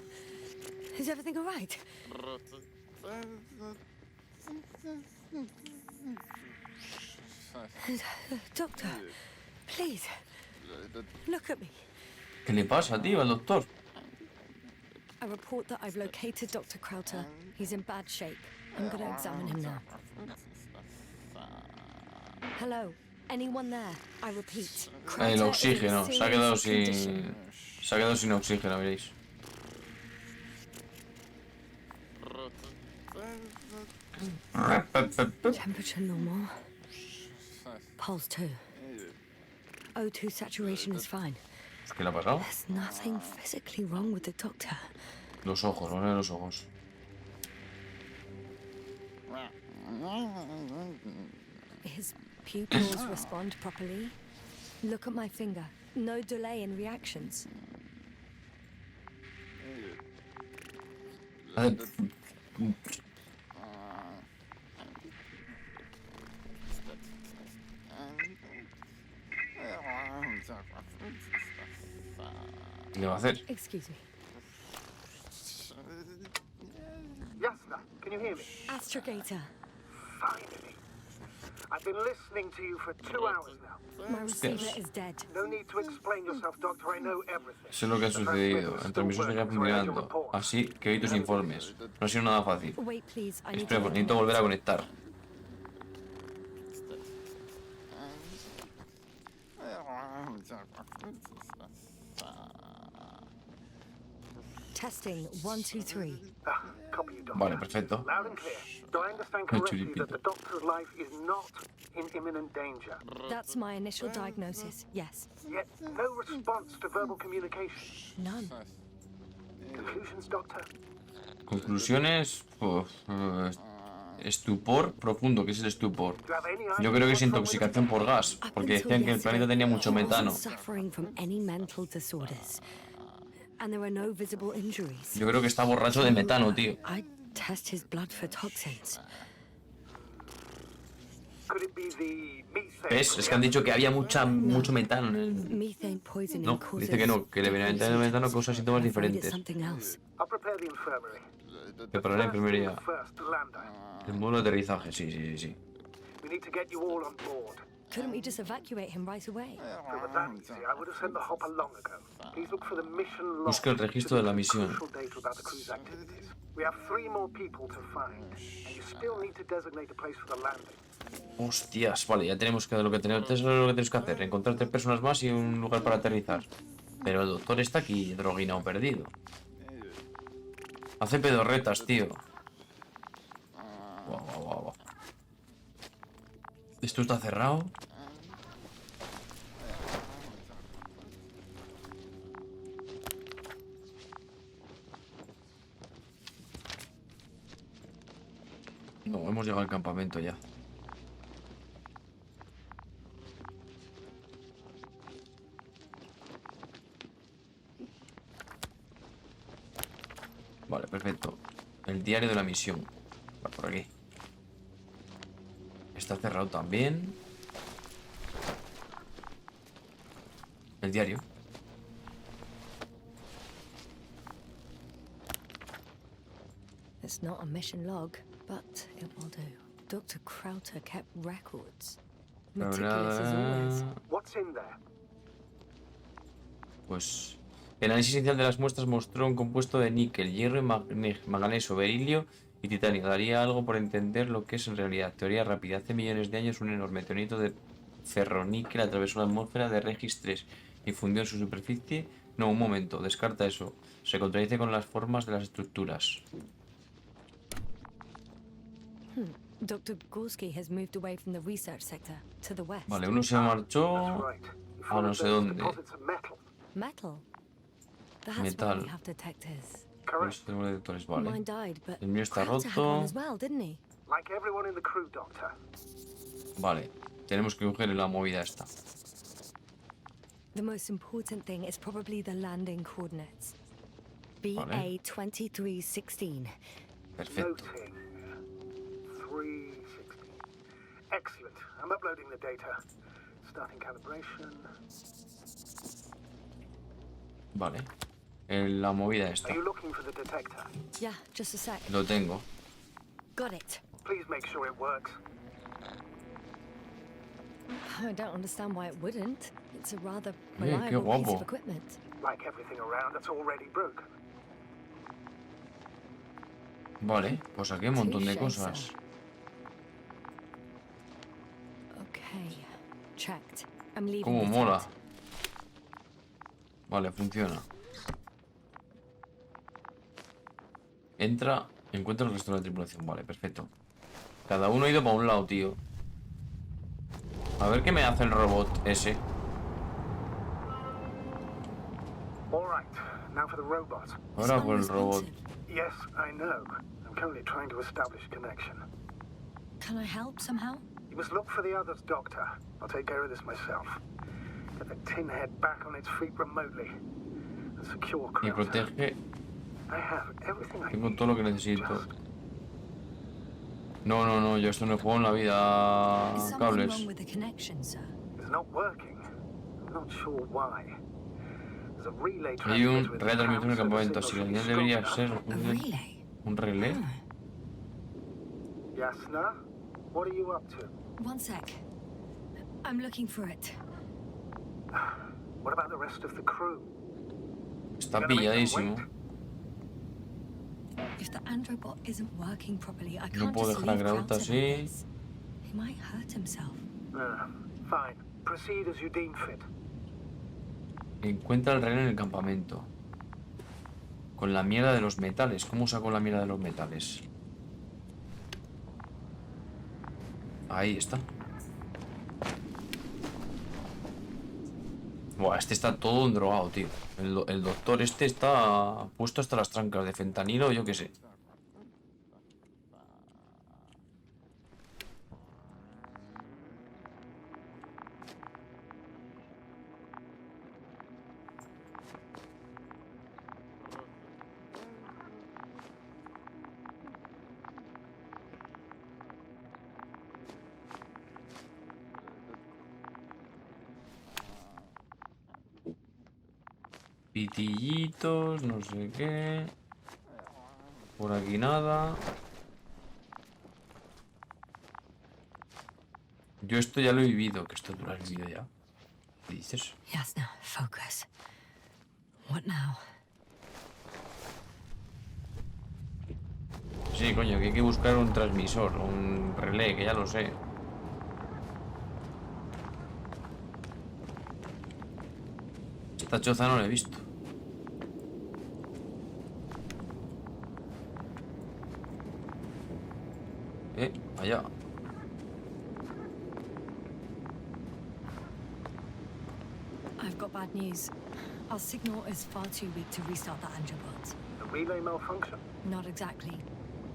is everything alright? Doctor, please, look at me. ¿Qué le pasa, tío, al doctor? I report that I've located Dr. Crowther. He's in bad shape. I'm going to examine him now. Hello? Anyone there? I repeat. El Crowther is in oxígeno. Se ha quedado serious sin... condition. Se ha quedado sin oxígeno, veréis. Temperature normal. Pulse 2. O2 saturation is fine. ¿Qué le ha pasado? There's nothing physically wrong with the doctor. Los ojos, ¿no? Los ojos. His pupils respond properly. Look at my finger. No delay in reactions. ¿Qué le va a hacer? Excuse me. Yasna, can you hear me? Astrogator. Finally. I've been listening to you for 2 hours now. My receiver is dead. No need to explain yourself, Doctor. I know everything. Sé lo que ha sucedido. El transmisor seguirá funcionando. Así que oí tus informes. No ha sido nada fácil. Wait, please. I need Espera, to necesito volver a conectar. Testing 1, 2, 3. Copy you, Doctor. Vale, perfecto. Loud and clear. Do I understand Muy correctly chulipito. that the Doctor's life is not in imminent danger? That's my initial diagnosis. Yes. Yet no response to verbal communication. None. Conclusions, Doctor? Conclusiones. Estupor profundo. ¿Qué es el estupor? Do you have any idea Yo creo que es what's wrong with intoxicación por gas. Up Porque until decían que el yesterday, planeta tenía mucho he metano. wasn't suffering from any mental disorders. And there were no visible injuries. Yo creo que está borracho de metano, tío. I test his blood for toxins. Could it be the methane? ¿Ves? Es que han dicho que había mucho metano en el... Methane poisoning No, causes dice que no, que el envenenamiento de metano causa síntomas I'm afraid it's diferentes. something else. I'll prepare the infirmary. Preparar la enfermería. First, land. El módulo de aterrizaje, sí. We need to get you all on board. Couldn't we just evacuate him right away? If it were that easy, I would have sent the hopper long ago. Please look for the mission log. Busca el registro de la misión. Crucial data about the crew's activities. We have 3 more people to find, and you still need to designate a place for the landing. Hostias, vale, ya tenemos que lo que tenemos que hacer. Encontrar 3 personas más y un lugar para aterrizar. Pero el doctor está aquí, droguinao perdido. Hace pedorretas, tío. Guau. Esto está cerrado. No, hemos llegado al campamento ya. Vale, perfecto. El diario de la misión. Va por aquí. Está cerrado también. El diario. It's not a mission log, but it will do. Dr. Krauter kept records. Meticulous as always. What's in there? Pues el análisis inicial de las muestras mostró un compuesto de níquel, hierro y manganeso, berilio y titanio. Daría algo por entender lo que es en realidad. Teoría rápida. Hace millones de años un enorme meteorito de ferroníquel atravesó la atmósfera de Regis 3 y fundió en su superficie. No, un momento, descarta eso. Se contradice con las formas de las estructuras. Dr. Gorski has moved away from the research sector to the west. Vale, uno se marchó That's right. You a found no sé those dónde. deposits of metal. Metal. That's Metal. why we have detectors. Correct. Tenemos detectores, vale. Mine died, but El mío está Krauter had roto. one as well, didn't he? Like everyone in the crew, Doctor. Vale, tenemos que coger la movida esta. The most important thing is probably the landing coordinates. Vale. BA 2316. Perfecto. Noting. 360. Excellent. I'm uploading the data. Starting calibration. Vale. La movida esta. Are you looking for the detector? Yeah, just a sec. Lo tengo. Got it. Please make sure it works. I don't understand why it wouldn't. It's a rather qué reliable piece guapo. of equipment. Like everything around that's already broken. Vale, pues aquí hay un montón de Touché, cosas. sir. Okay, checked. I'm leaving Cómo the mola. tent. Vale, funciona. Entra, encuentra el resto de la tripulación. Vale, perfecto. Cada uno ha ido para un lado, tío. A ver qué me hace el robot ese. All right. Now for the robot. Ahora por el robot. Yes, I know. I'm currently trying to establish a connection. Can I help somehow? You must look for the others, Doctor. I'll take care of this myself. Get the tin head back on its feet remotely. And secure Y Krauter. protege. I have everything I Tengo need. todo lo que necesito. Just No, yo esto no he jugado en la vida. Is something Cables. wrong with the connection, sir? it's not working. not sure why. There's a relay Hay un transmitter in the retransmisor en el camp, so the campamento. Si la signal señal should be debería strong ser enough. A relay? un relé. Yasna, what are you up to? One sec. I'm looking for it. What about the rest of the crew? Está Gonna make them pilladísimo. wait? If the androbot isn't working properly, I No can't puedo just dejar a leave Grauta Krauser like así. this. He might hurt himself. Fine. Proceed as you deem fit. Encuentra el relé en el campamento. Con la mierda de los metales. ¿Cómo saco la mierda de los metales? Ahí está. Buah, este está todo drogado, tío. El doctor este está puesto hasta las trancas de fentanilo, yo qué sé. Pitillitos, no sé qué. Por aquí nada. Yo esto ya lo he vivido, que esto tú lo has vivido ya. ¿Qué dices? Yasna, focus. What now? Sí, coño, que hay que buscar un transmisor, un relé, que ya lo sé. Esta choza no la he visto. Allá. I've got bad news. Our signal is far too weak to restart the androbot. The relay malfunction? Not exactly.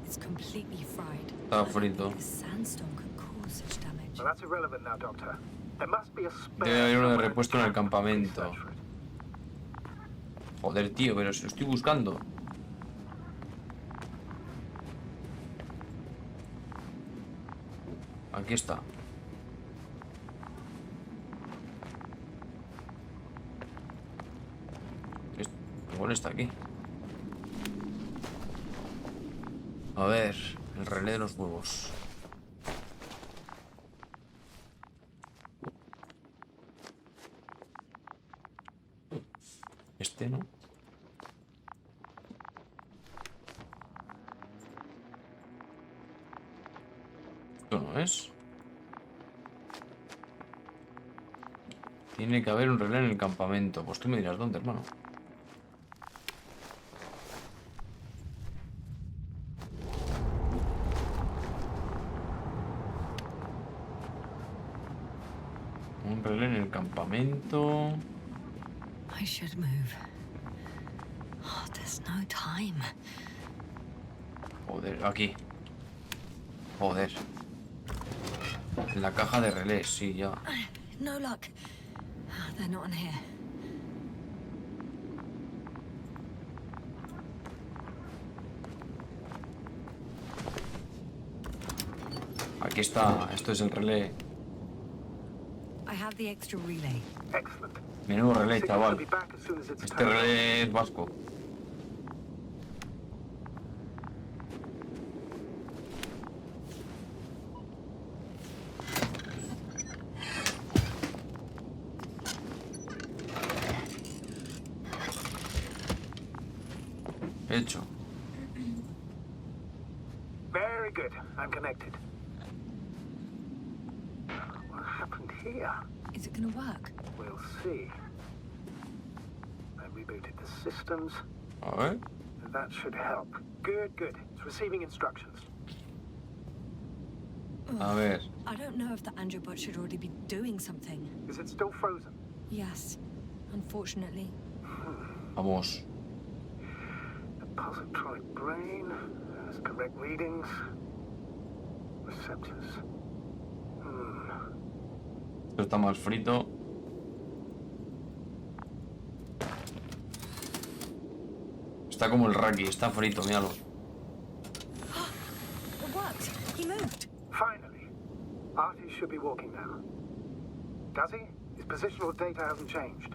It's completely fried. Está I don't frito. think a sandstorm could cause such damage. Well, that's irrelevant now, Doctor. There must be a spare. Debe haber uno de somewhere repuesto en el camp. campamento. Search for it. Joder, tío, pero si lo estoy buscando. Aquí está. Igual está aquí. A ver, el relé de los huevos. Este no. Esto no es. Tiene que haber un relé en el campamento. Pues tú me dirás dónde, hermano. Un relé en el campamento. I should move. Oh, there's no time. Joder, aquí. Joder. En la caja de relés, sí, ya. No luck. They're not in here. Aquí está, esto es el relé. I have the extra relay. Excellent. Menudo relé, Signal chaval. should be back as soon as it's Este turned on. relé es vasco. Hecho. Very good. I'm connected. What happened here? Is it gonna work? We'll see. I rebooted the systems. A ver. That should help. Good, good. It's receiving instructions. A ver. I don't know if the androbot should already be doing something. Is it still frozen? Yes, unfortunately. Vamos. The positronic brain has correct readings. Receptors. Esto está más frito. Está como el Raki, está frito, míralo. It worked. He moved. Finally. Artie should be walking now. Does he? His positional data hasn't changed.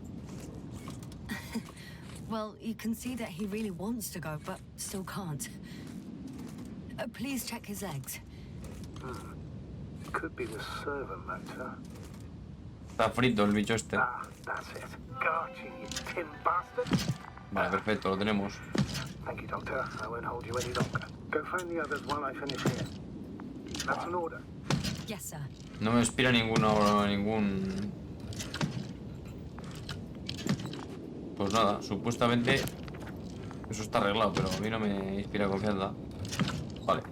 Well, you can see that he really wants to go, but still can't. Please check his legs. Could be the server motor. Está frito el bicho este. Ah, that's it. Got you, you tin bastard. Vale, perfecto, lo tenemos. Thank you, Doctor. I won't hold you any longer. Go find the others while I finish here. That's an order. Yes, sir. No me inspira ningún... Pues nada, supuestamente eso está arreglado, pero a mí no me inspira confianza. Vale.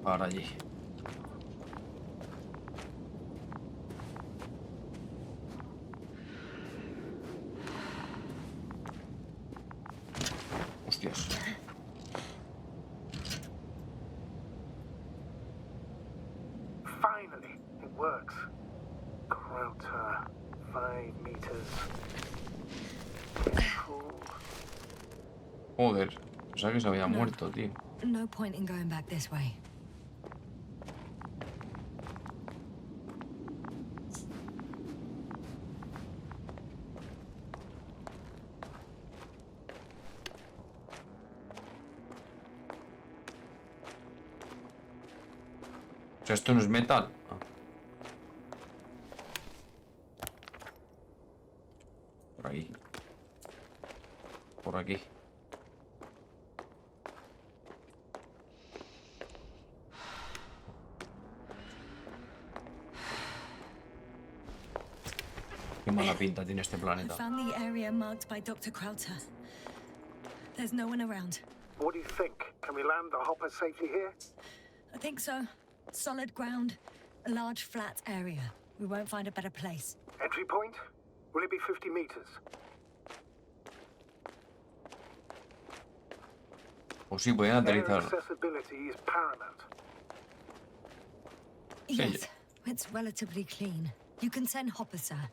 Para allí. Hostias. Finally, it works. Krauter, 5 meters. Cool. Joder, pensaba que se había muerto, tío. No point in going back this way. O sea, esto no es metal. Ah. Por ahí. Por aquí. Qué mala pinta tiene este I planeta. found the area marked by Dr. Krauter. There's no one around. What do you think? Can we land the hopper safely here? I think so. Solid ground, a large flat area. We won't find a better place. Entry point? Will it be 50 meters? O sí, pueden Air aterrizar. accessibility is paramount. Yes, it's relatively clean. You can send Hopper, sir.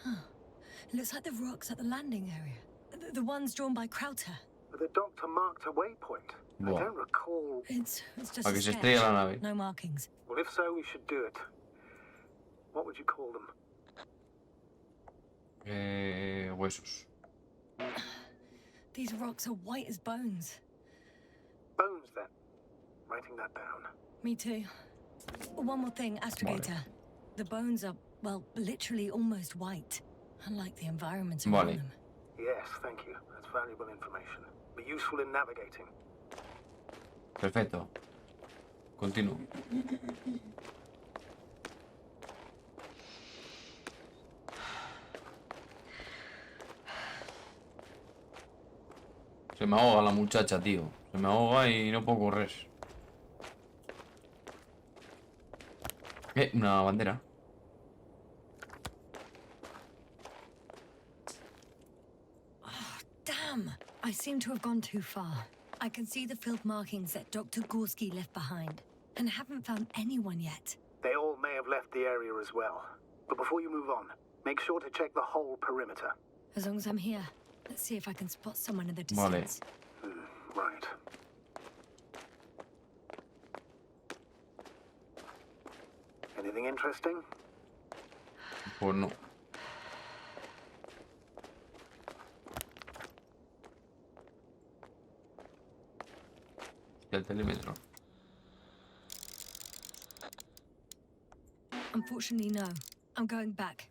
It looks like the rocks at the landing area. The ones drawn by Krauter. The doctor marked a waypoint. I Buah. don't recall. It's just Para a que se sketch. estrelle la nave. No markings. Well, if so, we should do it. What would you call them? Huesos. These rocks are white as bones. Bones, then. Writing that down. Me too. One more thing, Astrogator. The bones are, well, literally almost white. Unlike the environment around Vale. them. Yes, thank you. That's valuable information. Be useful in navigating. Perfecto. Continúo. Se me ahoga la muchacha, tío. Se me ahoga y no puedo correr. Una bandera. Damn! I seem to have gone too far. I can see the field markings that Dr. Gorski left behind, and haven't found anyone yet. They all may have left the area as well. But before you move on, make sure to check the whole perimeter. As long as I'm here, let's see if I can spot someone in the Vale. distance. Right. Anything interesting? Pues no. El telímetro. Unfortunately, no. I'm going back.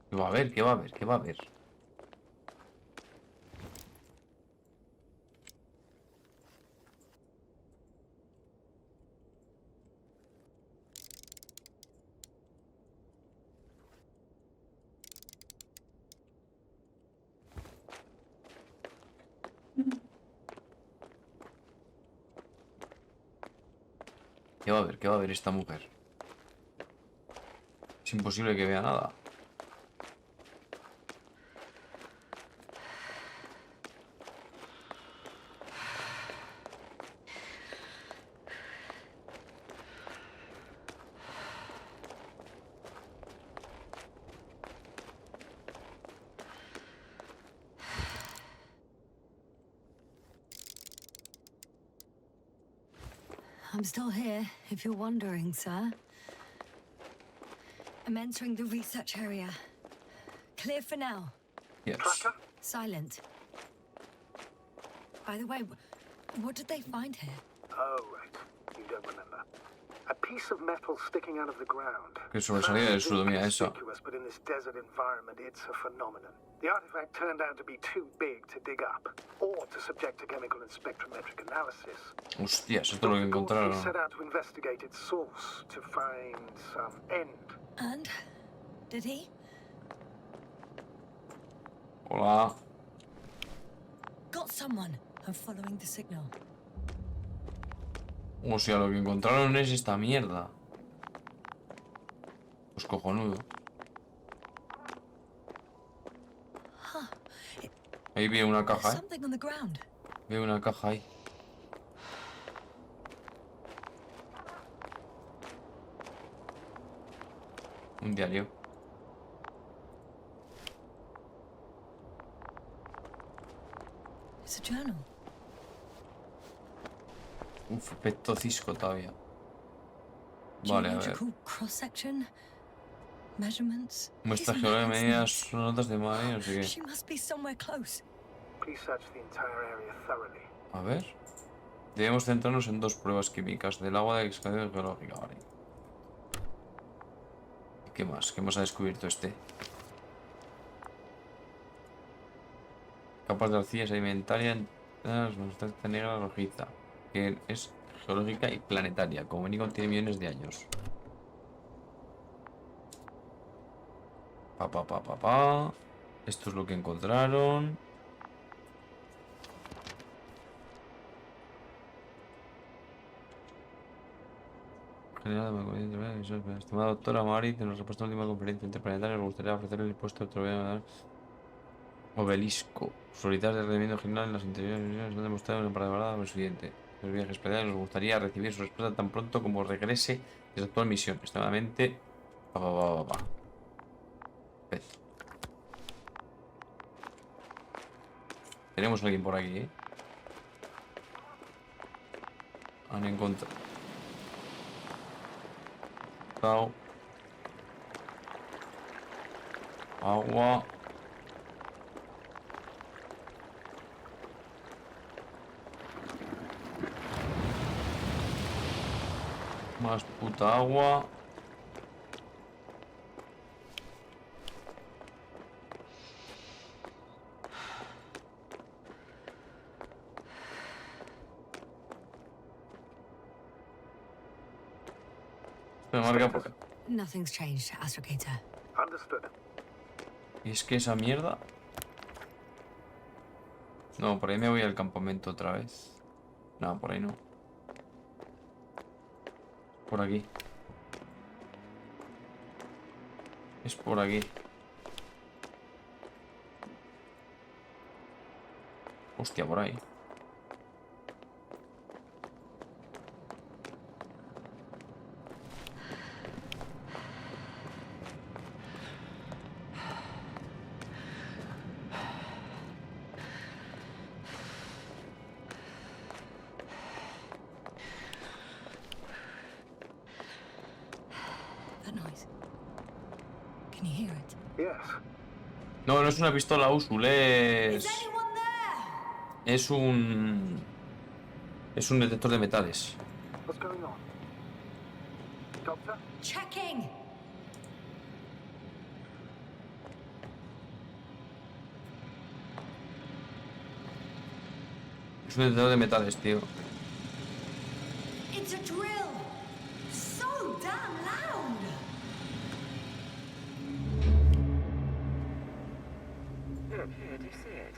¿Qué va a haber? ¿Qué va a haber? ¿Qué va a haber? ¿Qué va a haber? ¿Qué va a haber esta mujer? Es imposible que vea nada. I'm still here, if you're wondering, sir. I'm entering the research area. Clear for now. Yes. Silent. By the way, what did they find here? Oh, right. You don't remember. A piece of metal sticking out of the ground. Que sobresalía del suelo, mira eso. But in this desert environment, it's a phenomenon. The artifact turned out to be too big to dig up, or to subject to chemical and spectrometric analysis. Hostias, esto es lo que encontraron. He set out to investigate its source, to find some end. And? Did he? Hola. Got someone. I'm following the signal. O sea, lo que encontraron es esta mierda. Pues cojonudo. Ahí veo una caja, Something on the ground. Veo una caja ahí. Un diario. It's a journal. Uf, peto cisco todavía. Vale, a ver. Geological cross-section. Measurements. Muestra geológica de medidas, notas de mar y no sé She qué. must be somewhere close. Please search the entire area thoroughly. A ver. Debemos centrarnos en dos pruebas químicas del agua de excavación geológica, vale. ¿Y qué más? ¿Qué más ha descubierto este? Capas de arcilla sedimentaria, sustancia negra rojiza, que es geológica y planetaria, como mínimo tiene millones de años. Esto es lo que encontraron. Estimada doctora Marit, en la respuesta a la última conferencia interplanetaria, nos gustaría ofrecerle el puesto de obelisco. Solitarios de rendimiento general en las interiores han demostrado una parada lo siguiente. Los viajes espaciales nos gustaría recibir su respuesta tan pronto como regrese de su actual misión. Extremadamente. Tenemos a alguien por aquí, Han encontrado. Agua. Más puta agua. Me marca por... Nothing's changed, Astrogator. Understood. Y es que esa mierda... No, por ahí me voy al campamento otra vez. No, por ahí no. Por aquí. Es por aquí. Hostia, por ahí. That noise. Can you hear it? Yes. No, no es una pistola Usul, Is anyone there? es un detector de metales. What's going on? Doctor? Checking. Es un detector de metales, tío. It's a drill. So damn loud. Look here, do you see it?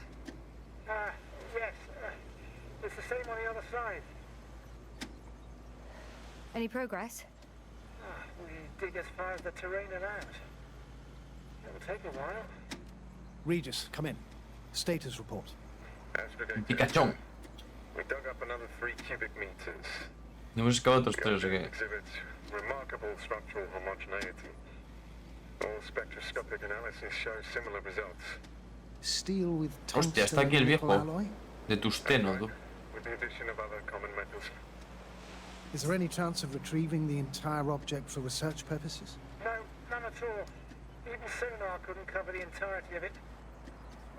Yes. It's the same on the other side. Any progress? We dig as far as the terrain allows. It'll take a while. Regis, come in. Status report. Picachón. We dug up another 3 cubic meters. No hemos excavado otros tres, ¿o qué? Exhibits remarkable structural homogeneity. All spectroscopic analysis show similar results. Steel with Hostia, está tungsten aquí el nickel viejo. alloy? De tusteno, tú. With the addition of other common metals. Is there any chance of retrieving the entire object for research purposes? No, none at all. Even sonar couldn't cover the entirety of it.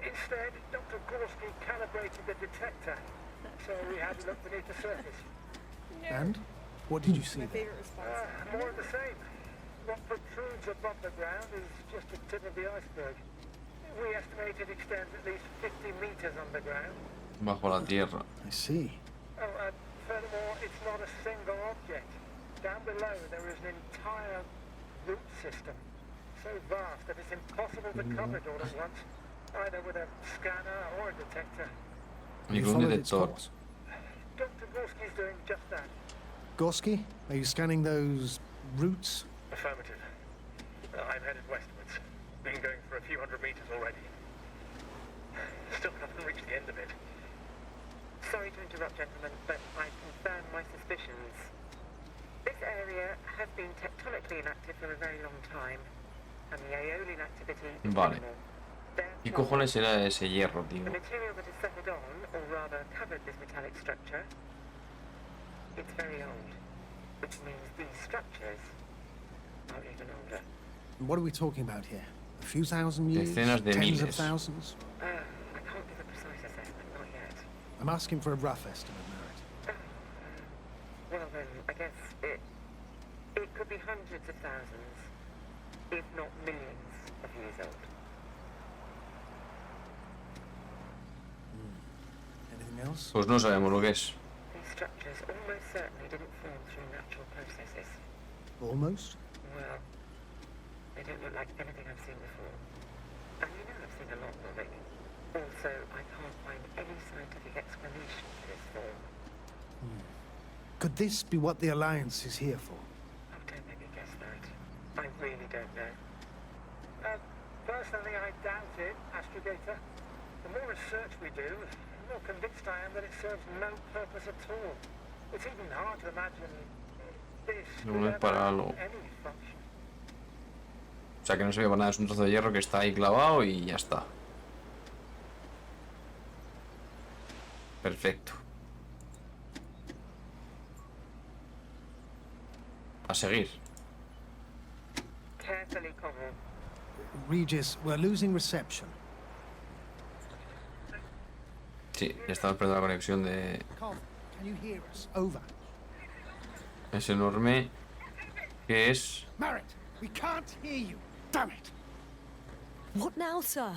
Instead, Dr. Gorski calibrated the detector, so we had to look beneath the surface. And? What did you see there? More of the same. What protrudes above the ground is just the tip of the iceberg. We estimate it extends at least 50 meters underground. Bajo la tierra. I see. Oh, and furthermore, it's not a single object. Down below, there is an entire root system, so vast that it's impossible to cover it all at once, either with a scanner or a detector. Y You con un followed its detector. course. Dr. Gorski's doing just that. Gorski, are you scanning those roots? Affirmative. I'm headed westwards. Been going for a few hundred meters already. Still haven't reached the end of it. Sorry to interrupt, gentlemen, but I confirm my suspicions. This area has been tectonically inactive for a very long time, and the aeolian activity is Vale. minimal. ¿Qué Therefore, cojones era ese hierro, tío? the material that has settled on, or rather covered this metallic structure, it's very old, which means these structures are even older. What are we talking about here? A few thousand years? Decenas de Tens of miles. thousands? I can't give a precise assessment, not yet. I'm asking for a rough estimate, Merritt. Well then, I guess it could be hundreds of thousands, if not millions of years old. Anything else? Pues no sabemos lo que es. These structures almost certainly didn't form through natural processes. Almost? Well, they don't look like anything I've seen before. And you know I've seen a lot of it. Also, I can't find any scientific explanation for this form. Could this be what the Alliance is here for? Oh, don't make me guess that. I really don't know. Personally, I doubt it, Astrogator. The more research we do, the more convinced I am that it serves no purpose at all. It's even hard to imagine this No could es para ever algo. have any function. O sea que no se ve para nada, es un trozo de hierro que está ahí clavado y ya está. Perfecto. A seguir. Carefully, Conrad. Regis, we're losing reception. Sí, ya estamos perdiendo la conexión de Carl, can you hear us? Over. ese enorme que es... Merritt, we can't hear you. Damn it. What now, sir?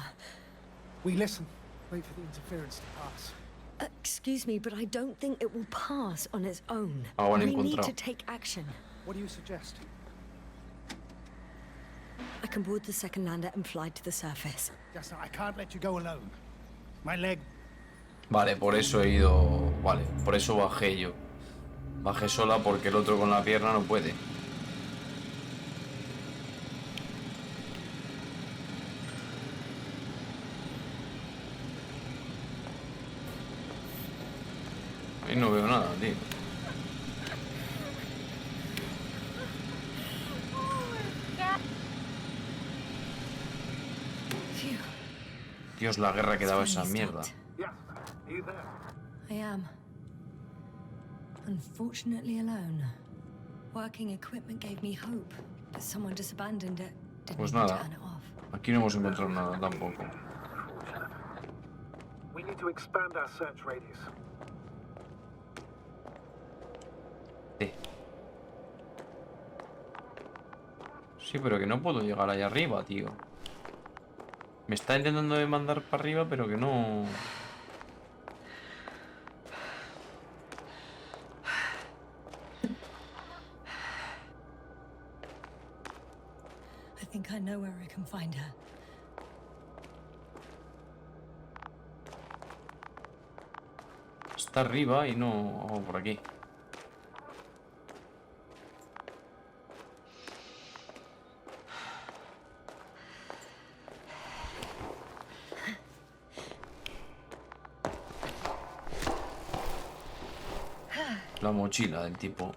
We listen. Wait for the interference to pass. Excuse me, but I don't think it will pass on its own. Ah, bueno, We need encontrado. to take action. What do you suggest? I can board the second lander and fly to the surface. Just I can't let you go alone. My leg. Vale, por eso he ido... Vale, por eso bajé yo. Bajé sola porque el otro con la pierna no puede. Ahí no veo nada, tío. Phew. Dios, la guerra que daba esa Finally mierda. stopped. Yes, are you there? I am. Unfortunately alone. Working equipment gave me hope, but someone just abandoned it. Didn't Pues even nada. turn it off. Aquí no hemos encontrado nada tampoco. We need to expand our search radius. Sí. Sí, pero que no puedo llegar allá arriba, tío. Me está intentando de mandar para arriba, pero que no... I think I know where I can find her. Está arriba y no... hago por aquí. La mochila del tipo.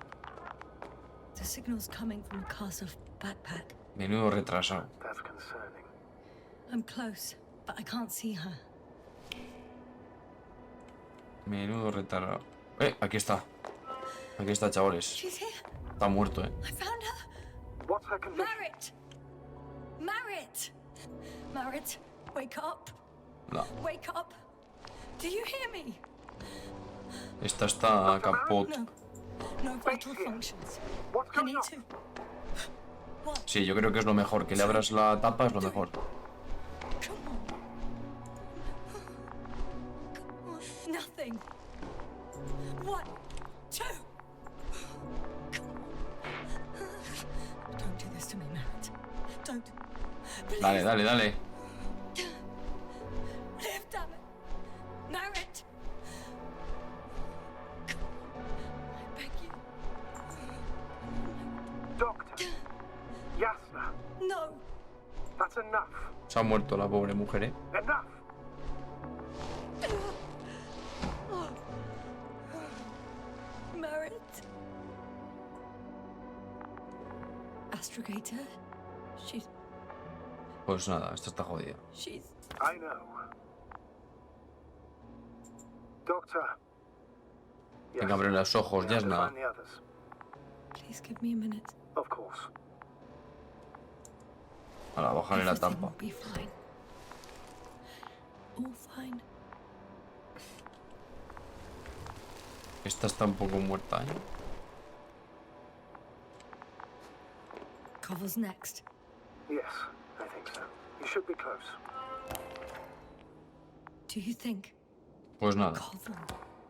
The signal's coming from the castle backpack. Menudo retrasado. That's concerning. I'm close, but I can't see her. Menudo retrasado. Aquí está. Aquí está, chavales. She's here. Está muerto, I found her. What's her condition? Marrit. Marrit. Marrit, wake up. No. Wake up. Do you hear me? Esta está capot. No. No vital functions. What's I going need on? to. What? Sí, yo creo que es lo mejor. Que le abras la tapa es lo mejor. Come on. Nothing. 1, 2. Don't do this to me, Matt. Don't. Please. Dale, dale, dale. Live, damn it. Marrit. I beg you. Doctor. Yasna. No. That's enough. Se ha muerto la pobre mujer, ¿eh? Enough. Marrit. Astrogator. Pues nada, esta está jodida. She's. I know. Doctor. Venga, abre los ojos, we have to Yasna. find the others. Please give me a minute. Of course. Ahora, bajarle la Everything tapa. will be fine. All fine. Esta está un poco muerta, ¿eh? Cover's next. Yes, I think so. You should be close. Do you think? Pues nada. Cover.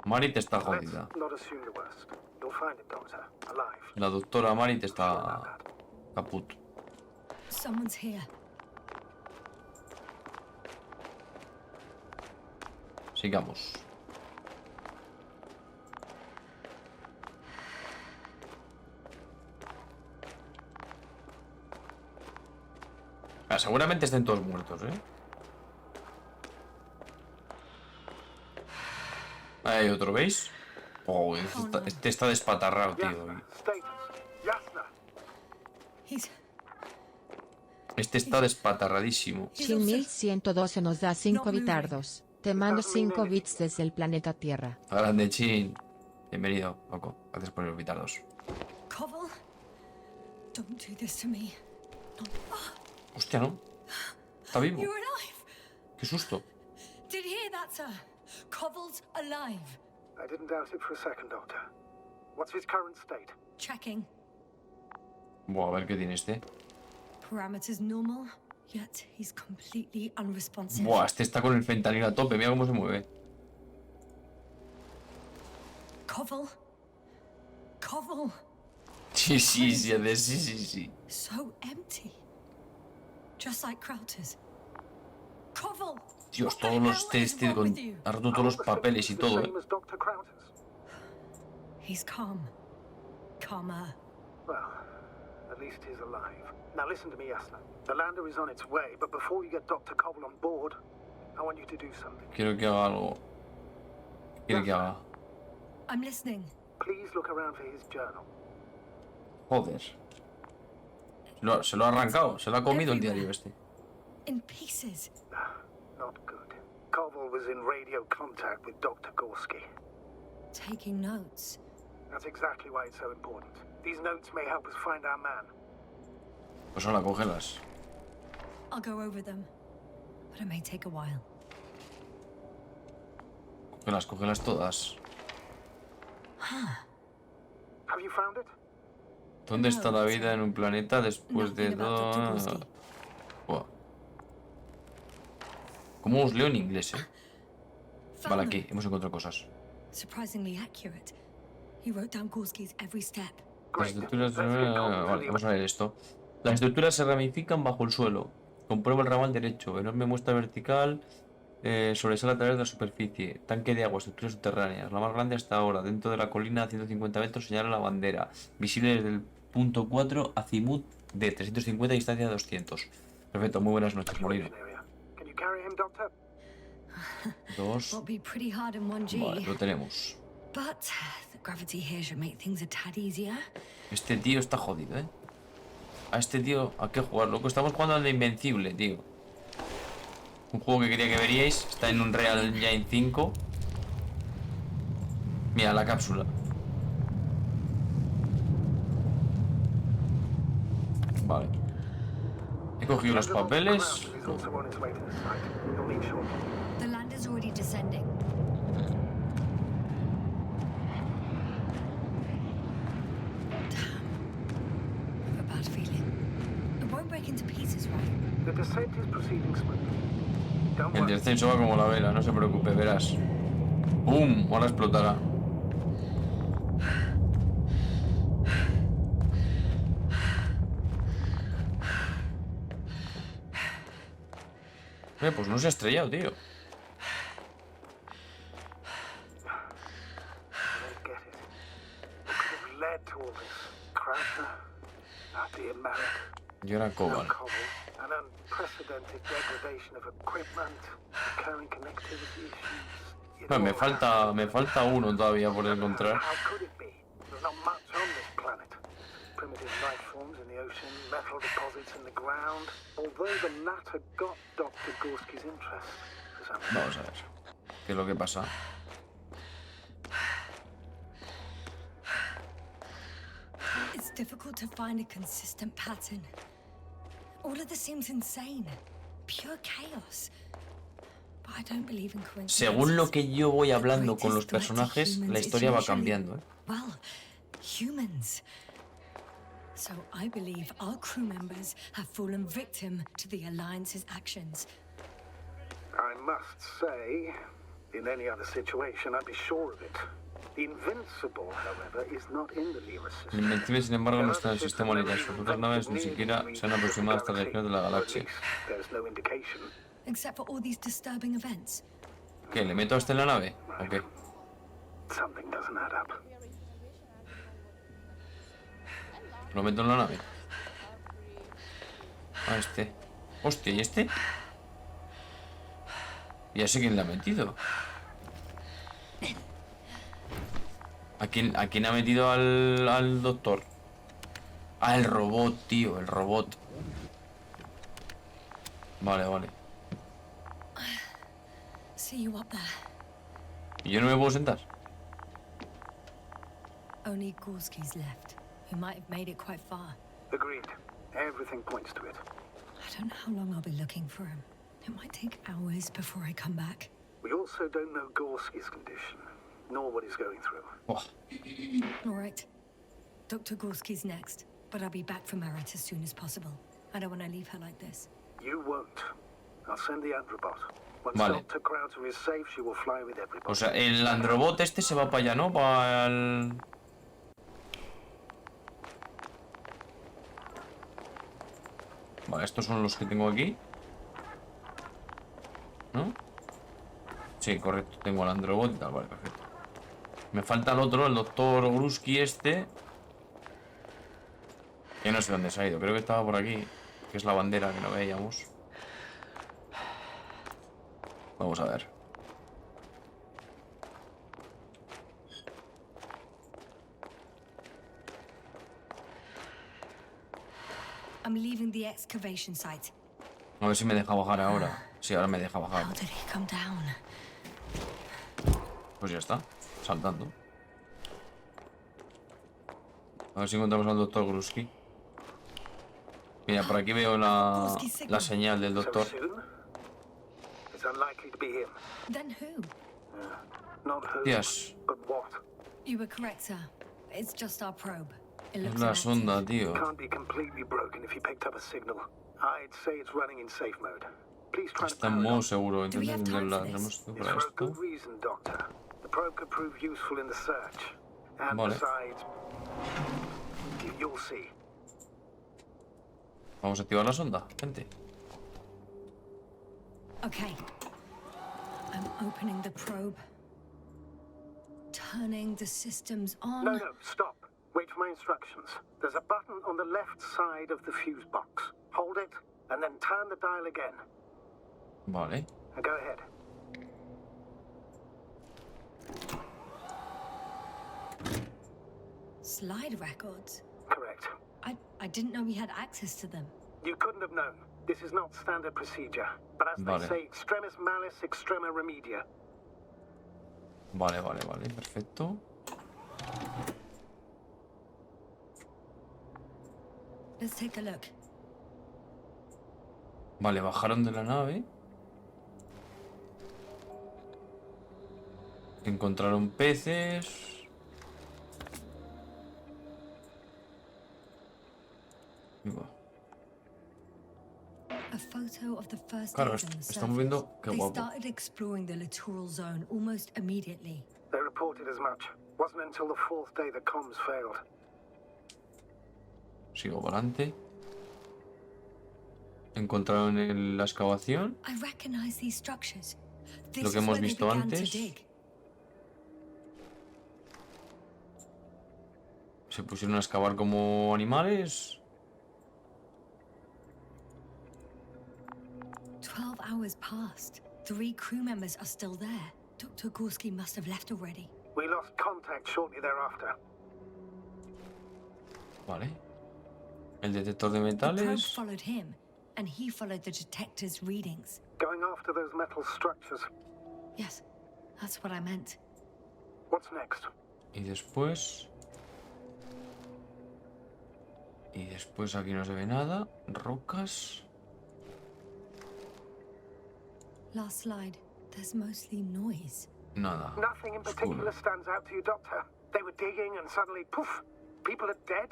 Marit está Let's jodida. not assume the worst. You'll find him, Doctor. Alive. La doctora Marit está caput. Someone's here. Sigamos. Seguramente estén todos muertos, ¿eh? Ahí hay otro, ¿veis? Oh, este está despatarrado, tío. Yasna. Status. Yasna. He's. Este está despatarradísimo. Shin 1112 nos da 5 bitardos. Te mando 5 bits desde el planeta Tierra. Grande, Chin. Bienvenido, loco. Gracias por invitarnos. Cover. Don't do this to me. Hostia, ¿no? Está vivo. You're alive. Qué susto. Did you hear that, sir? Covel's alive. I didn't doubt it for a second, Doctor. What's his current state? Checking. Buah, a ver qué tiene este. Parameters normal, yet he's completely unresponsive. Buah, este está con el fentanil a tope. Mira cómo se mueve. Covel. Covel. Sí, sí, sí, sí. So empty. Just like Crowter's. Covel. Dios, what the todos los hell is test wrong con... with you? Ha roto todos los papeles y todo, ¿eh? Same as Dr. Crowder's. He's calm. Calmer. Well, at least he's alive. Now listen to me, Yasna. The lander is on its way, but before you get Dr. Koval on board, I want you to do something. Quiero que haga algo. Quiero que haga. I'm listening. Please look around for his journal. Joder. Se lo ha arrancado. Se lo ha comido el diario este. In pieces. Not good. Koval was in radio contact with Dr. Gorski. Taking notes. That's exactly why it's so important. These notes may help us find our man. Pues ahora, cógelas. I'll go over them. But it may take a while. Cógelas todas. Have you found it? ¿Dónde está la vida en un planeta después de Nothing about Dr. todo? Gorski. Buah. ¿Cómo os leo en inglés, eh? Found Vale, them. aquí. Hemos encontrado cosas. Surprisingly accurate. He wrote down Gorski's every step. Las Great. estructuras... Let's get Koval to Vale, the- vamos a ver esto. Las estructuras se ramifican bajo el suelo. Comprueba el ramal derecho. Enorme muestra vertical. Sobresale a través de la superficie. Tanque de agua, estructuras subterráneas. La más grande hasta ahora. Dentro de la colina a 150 metros señala la bandera. Visible desde el punto 4 azimut de 350 y distancia de 200. Perfecto, muy buenas noches, Molino. area. Can you carry him, Doctor? 2. Will be pretty hard in 1G. Vale, lo tenemos. But the gravity here should make things a tad easier. Este tío está jodido, ¿eh? A este tío, ¿a qué jugar? Loco, estamos jugando al de Invencible, tío. Un juego que quería que veríais. Está en un Real Engine 5. Mira, la cápsula. Vale. He cogido los papeles. The land is already descending. Damn. I have a bad feeling. It won't break into pieces, right? The descent is proceeding smoothly. Don't El worry. descenso va como la vela, no se preocupe, verás. ¡Bum! Ahora explotará. Pues no se ha estrellado, tío. Yo era Cobal. No, me falta uno todavía por encontrar. Primitive life forms in the ocean, metal deposits in the ground. Although the latter got Dr. Gorski's interest. Vamos a ver. ¿Qué es lo que pasa? It's difficult to find a consistent pattern. All of this seems insane. Pure chaos. But I don't believe in coincidences. Según lo que yo voy hablando con los personajes, la historia va cambiando, ¿eh? Well, humans. So I believe our crew members have fallen victim to the Alliance's actions. I must say, in any other situation, I'd be sure of it. The Invincible, however, is not in the Lyra system. El Invencible, sin embargo, no está en el sistema ni las futuras naves ni siquiera se han aproximado hasta la región de la galaxia. There's no indication. Except for all these disturbing events. ¿Qué? ¿Le meto a este en la nave? ¿O qué? Something doesn't add up. ¿Lo meto en la nave? A este. Hostia, ¿y este? Ya sé quién le ha metido. ¿A quién ha metido al doctor? Ah, el robot, tío, el robot. Vale, vale. See you up there. ¿Y yo no me puedo sentar? Only Gorski's left. Who might have made it quite far. Agreed. Everything points to it. I don't know how long I'll be looking for him. It might take hours before I come back. We also don't know Gorski's condition, nor what he's going through. Oh. All right. Dr. Gorski's next, but I'll be back from Merit as soon as possible. I don't want to leave her like this. You won't. I'll send the Androbot. Once Vale. Dr. Crowther is safe, she will fly with everybody. O sea, el androbot este se va para allá, ¿no? Para el... Vale, estos son los que tengo aquí. ¿No? Sí, correcto. Tengo al androbot y tal. Vale, perfecto. Me falta el otro, el doctor Gruski este. Que no sé dónde se ha ido. Creo que estaba por aquí. Que es la bandera que no veíamos. Vamos a ver. I'm leaving the excavation site. A ver si me deja bajar ahora. Sí, ahora me deja bajar. How did he come down? Pues ya está, saltando. A ver si encontramos al doctor Gruski. Mira, por aquí veo la señal del doctor. So soon? It's unlikely to be him. Then who? Not who, Hostias, but what? You were correct, sir. It's just our probe. It es looks la inactive. sonda, tío. Can't be completely broken if he picked up a signal. I'd say it's running in safe mode. Please try to Está en power it modo on. seguro. Do we have Intenta time for entenderla. this? Tenemos que It's para for a esto. good reason, Doctor. The probe could prove useful in the search. And Vale. besides, you'll see. Vamos a activar la sonda, gente. Okay. I'm opening the probe. Turning the systems on. No, stop. Wait for my instructions. There's a button on the left side of the fuse box. Hold it, and then turn the dial again. Vale. And go ahead. Slide records. Correct. I didn't know we had access to them. You couldn't have known. This is not standard procedure. But as Vale. they say, extremis malice, extrema remedia. Vale, vale, vale. Perfecto. Let's take a look. Vale, bajaron de la nave. Encontraron peces. Ahí va. A photo of the first Claro, days on the estamos surface. viendo qué They guapo. started exploring the littoral zone almost immediately. They reported as much. Wasn't until the fourth day the comms failed. Sigo para adelante. Encontraron la excavación. I recognize these structures. This Lo que is hemos where they visto began antes. to dig. Se pusieron a excavar como animales. 12 hours passed. 3 crew members are still there. Dr. Gorski must have left already. We lost contact shortly thereafter. Vale. El detector de The probe metales. followed him, and he followed the detector's readings. Going after those metal structures. Yes, that's what I meant. What's next? Y después. Y después aquí no se ve nada. Rocas. Last slide. There's mostly noise. Nada. Nothing in particular stands out to you, Doctor. They were digging and suddenly, poof, people are dead?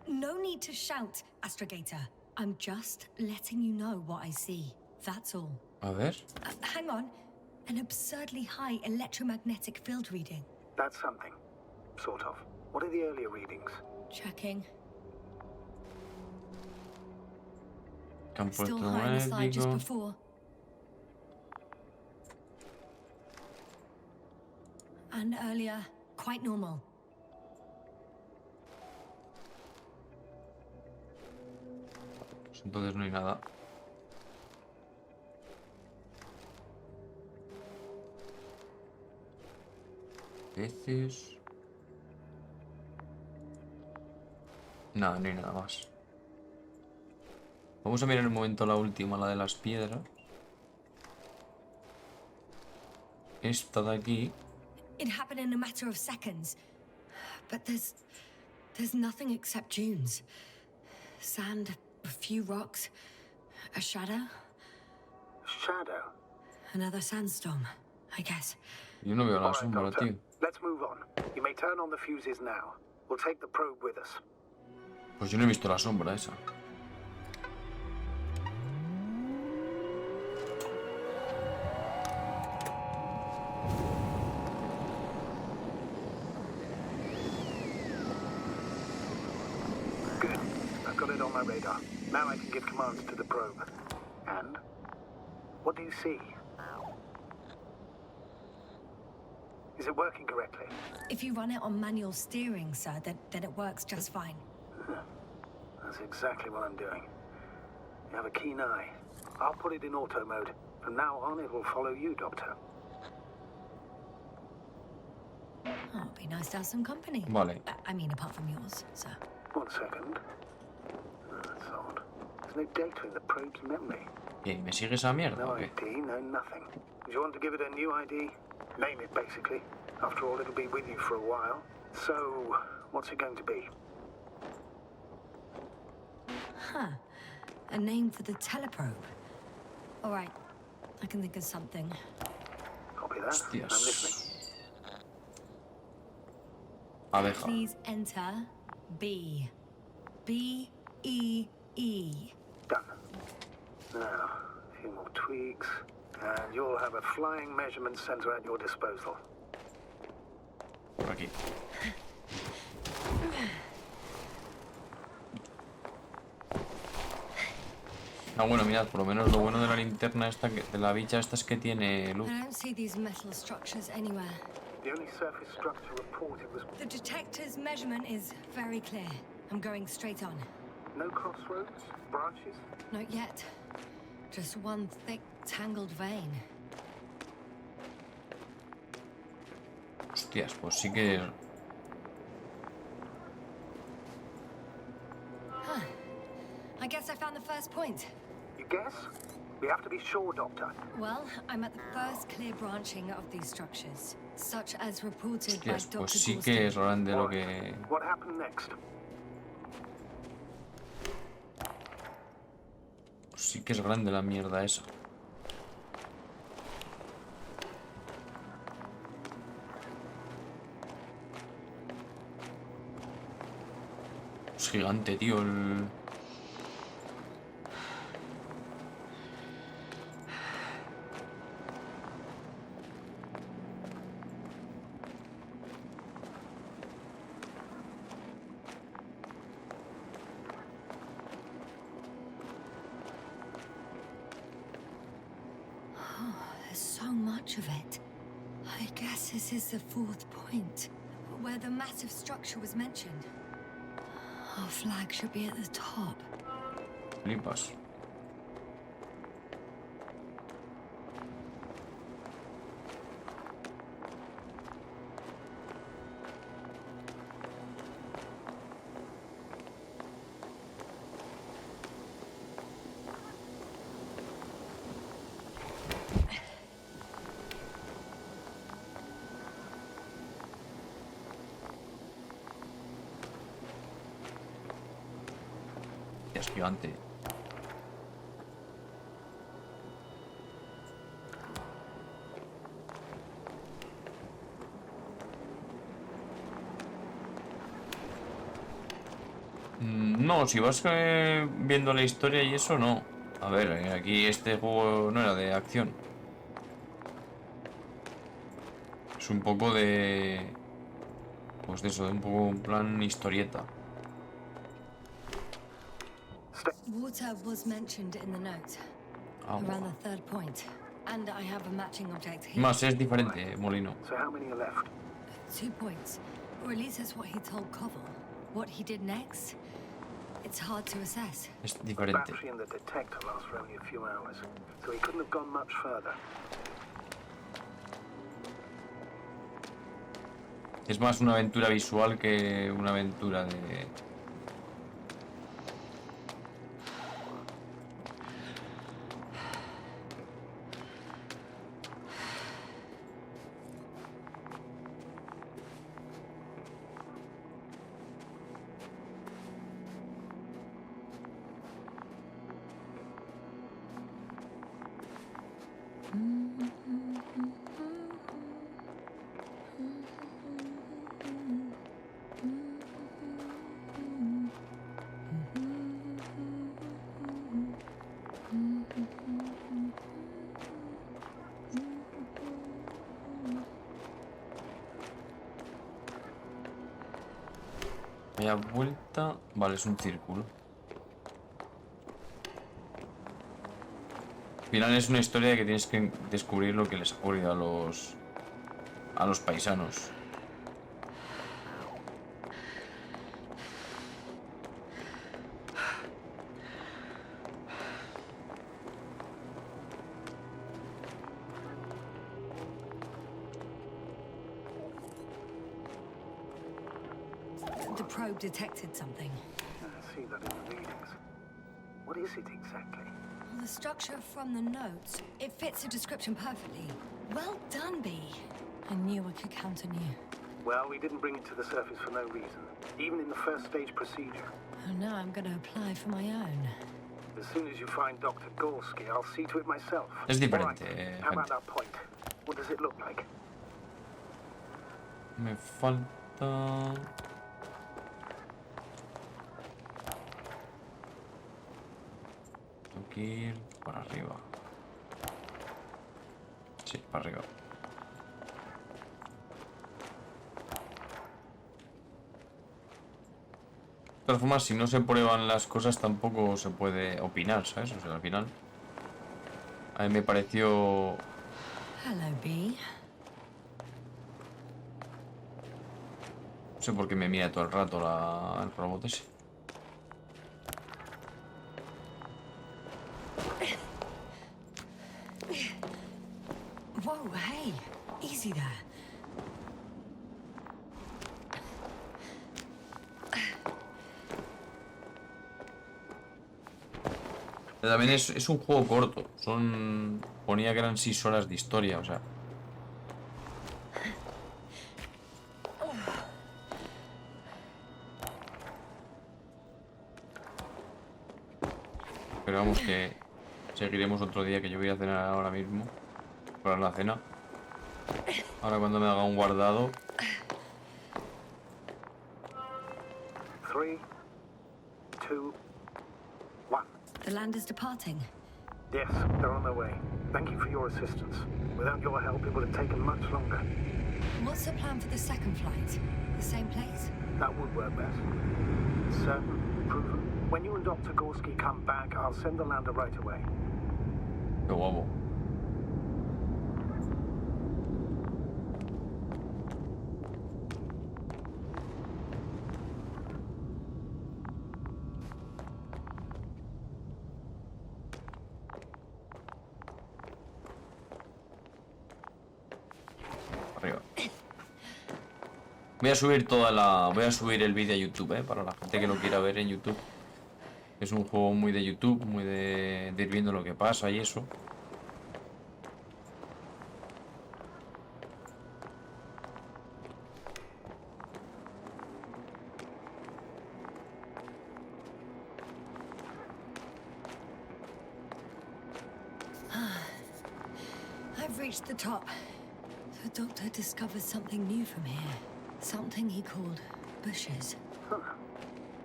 No need to shout, Astrogator. I'm just letting you know what I see. That's all. A ver. Hang on. An absurdly high electromagnetic field reading. That's something. Sort of. What are the earlier readings? Checking. Campo Still high on the slide just electromagnético. before. And earlier, quite normal. Entonces no hay nada. Peces. Nada, no hay nada más. Vamos a mirar un momento la última, la de las piedras. Esta de aquí. It happened in a matter of seconds. But there's nothing except dunes. Sand, a few rocks, a shadow, Shadow. another sandstorm, I guess. Yo no veo la All right, sombra, Doctor. tío. Let's move on. You may turn on the fuses now. We'll take the probe with us. Pues yo no he visto la sombra esa. Good. I've got it on my radar. Now I can give commands to the probe. And? What do you see? Is it working correctly? If you run it on manual steering, sir, then it works just fine. That's exactly what I'm doing. You have a keen eye. I'll put it in auto mode. From now on, it will follow you, Doctor. Oh, it'd be nice to have some company. Vale. I mean, apart from yours, sir. 1 second. That's odd. There's no data in the probe's memory. Bien, ¿me sigue esa mierda No o qué? ID, no nothing. Do you want to give it a new ID? Name it, basically. After all, it'll be with you for a while. So, what's it going to be? Huh. A name for the teleprobe. All right. I can think of something. Copy that. Hostias. I'm listening. Abeja. Please enter B. B-E-E. Done. Now, a few more tweaks, and you'll have a flying measurement center at your disposal. Por aquí. Ah, bueno, mirad, por lo menos lo bueno de la linterna esta, de la bicha esta es que tiene luz. I don't see these metal structures anywhere. The only surface structure reported was The detector's measurement is very clear. I'm going straight on. no crossroads, branches. Not yet. Just one thick, tangled vein. Hostias, pues sí que... Huh. I guess I found the first point. You guess? We have to be sure, Doctor. Well, I'm at the first clear branching of these structures, such as reported by Hostias, Dr. pues sí Gorski. que es grande lo que... What happened next? Sí que es grande la mierda esa. Es gigante, tío, el... There's so much of it. I guess this is the fourth point, where the massive structure was mentioned. Our flag should be at the top. Flipas. Es gigante. No, si vas viendo la historia y eso, no. A ver, aquí este juego no era de acción. Es un poco de... Pues de eso, de un poco un plan historieta. Water was mentioned in the note, around the third point, and I have a matching object here. Más es diferente, Molino. So how many are left? 2 points, or at least that's what he told Koval. What he did next, it's hard to assess. Es The diferente. battery and the detector last for only a few hours, so he couldn't have gone much further. Es más una aventura visual que una aventura de... Media vuelta... Vale, es un círculo. Al final es una historia de que tienes que descubrir lo que les ha ocurrido a los paisanos. The probe detected something. I see that in the readings. What is it exactly? Well, the structure from the notes, it fits the description perfectly. Well done, B. I knew I could count on you. Well, we didn't bring it to the surface for no reason, even in the first stage procedure. Oh, now I'm going to apply for my own. As soon as you find Dr. Gorski, I'll see to it myself. Es diferente, All right. How about that point? What does it look like? Me falta... Tengo que ir para arriba. Sí, para arriba. De todas formas, si no se prueban las cosas tampoco se puede opinar, ¿sabes? O sea, al final... A mí me pareció... Hello, B. No sé por qué me mira todo el rato el robot ese. Whoa, hey. Easy there. También es un juego corto. Ponía que eran 6 horas de historia, o sea. Pero vamos que seguiremos otro día, que yo voy a cenar ahora mismo. Para la cena. Ahora cuando me haga un guardado. 3, 2, 1. The land is departing. Yes, they're on their way. Thank you for your assistance. Without your help, it would have taken much longer. What's the plan for the second flight? The same place? That would work best. Certain, proven. When you and Dr. Gorski come back, I'll send the lander right away. Qué guapo. Arriba. Voy a subir voy a subir el vídeo a YouTube, para la gente que lo quiera ver en YouTube. Es un juego muy de YouTube, muy de ir viendo lo que pasa y eso. I've reached the top. The doctor discovered something new from here. Something he called bushes. Huh.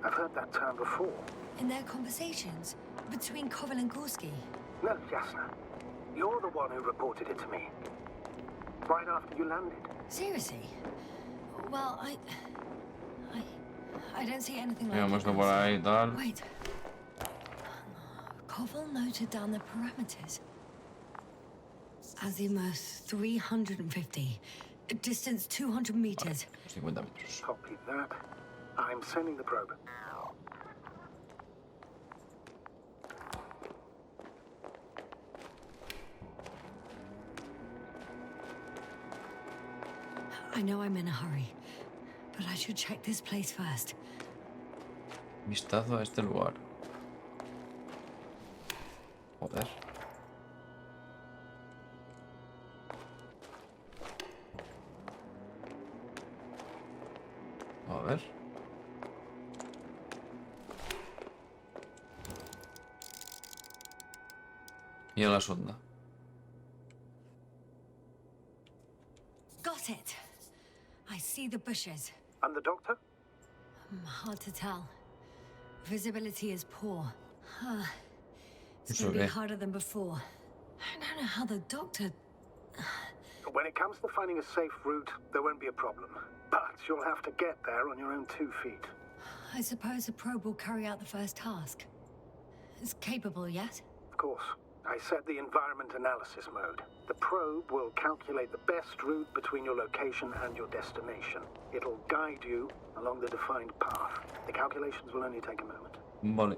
I've heard that term before. In their conversations between Koval and Gorski. No, Jasna. You're the one who reported it to me. Right after you landed. Seriously? Well, I don't see anything like Vamos it. por ahí y tal. Wait. Koval noted down the parameters. Azimuth 350. Distance 200 meters. 50 metros. Copy that. I'm sending the probe. I know I'm in a hurry, but I should check this place first. Vistazo a este lugar. Joder. A ver. Y a la sonda. Got it. I see the bushes. And the doctor? Hard to tell. Visibility is poor. It's It's gonna be okay. harder than before. I don't know how the doctor... When it comes to finding a safe route, there won't be a problem. But you'll have to get there on your own 2 feet. I suppose the probe will carry out the first task. It's capable yet? Of course. I set the environment analysis mode. The probe will calculate the best route between your location and your destination. It'll guide you along the defined path. The calculations will only take a moment. Vale.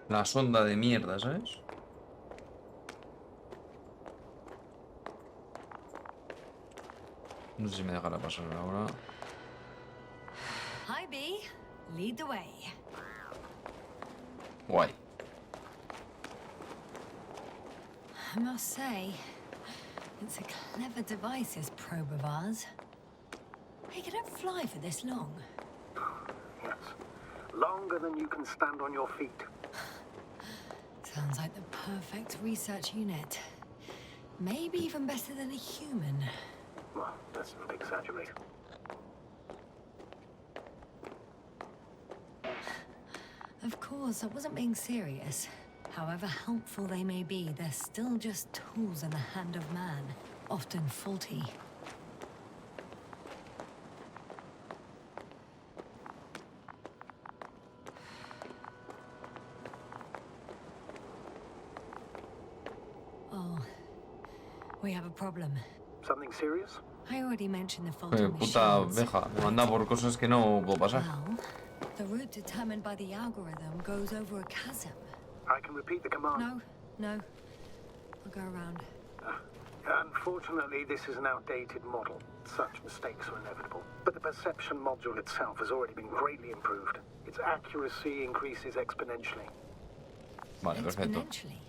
La sonda de mierda, ¿sabes? No sé si me dejará pasar ahora. Hi, B. Lead the way. Guay. I must say, it's a clever device, this probe of ours. Hey, can it fly for this long? Yes. Longer than you can stand on your feet. Sounds like the perfect research unit. Maybe even better than a human. Well, let's not exaggerate. Of course, I wasn't being serious. However helpful they may be, they're still just tools in the hand of man, often faulty. Oh, we have a problem. Something serious? I already mentioned the faulty Puta machines. abeja, me manda por cosas que no puedo pasar. Well, the route determined by the algorithm goes over a chasm. I can repeat the command. No. I'll go around. Unfortunately, this is an outdated model. Such mistakes are inevitable. But the perception module itself has already been greatly improved. Its accuracy increases exponentially. Vale, perfecto. Exponentially.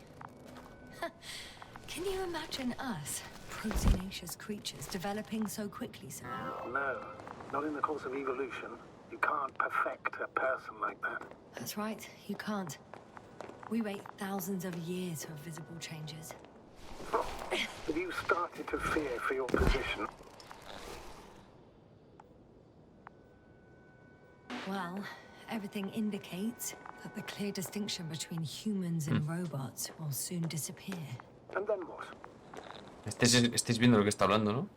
Can you imagine us, proteinaceous creatures, developing so quickly, sir? No, not in the course of evolution. You can't perfect a person like that. That's right, you can't. We wait thousands of years for visible changes. Have you started to fear for your position? Well, everything indicates that the clear distinction between humans and robots will soon disappear. And then what? Estáis viendo lo que está hablando, ¿no?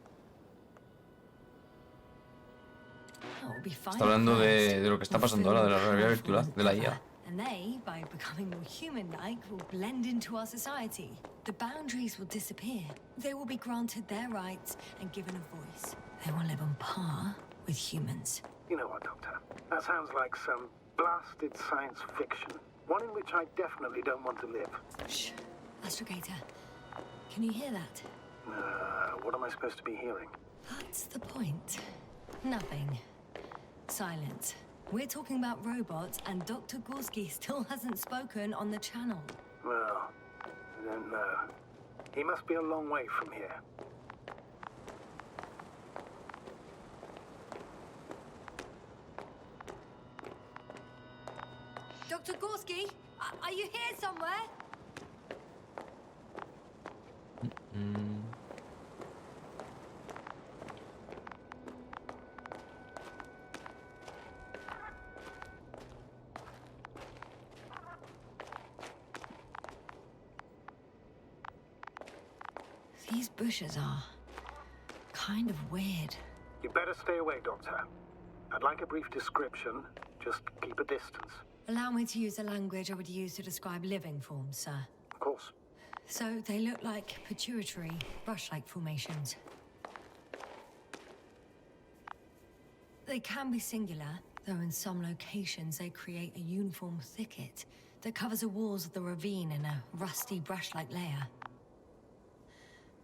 Está hablando de lo que está pasando ahora, de la realidad virtual, de la IA. And they, by becoming more human-like, will blend into our society. The boundaries will disappear. They will be granted their rights and given a voice. They will live on par with humans. You know what, Doctor? That sounds like some blasted science fiction. One in which I definitely don't want to live. Shh. Astrogator, can you hear that? What am I supposed to be hearing? That's the point. Nothing. Silence. We're talking about robots, and Dr. Gorski still hasn't spoken on the channel. Well, I don't know. He must be a long way from here. Dr. Gorski, are you here somewhere? These bushes are kind of weird. You better stay away, Doctor. I'd like a brief description. Just keep a distance. Allow me to use the language I would use to describe living forms, sir. Of course. So they look like pituitary, brush-like formations. They can be singular, though in some locations they create a uniform thicket that covers the walls of the ravine in a rusty brush-like layer.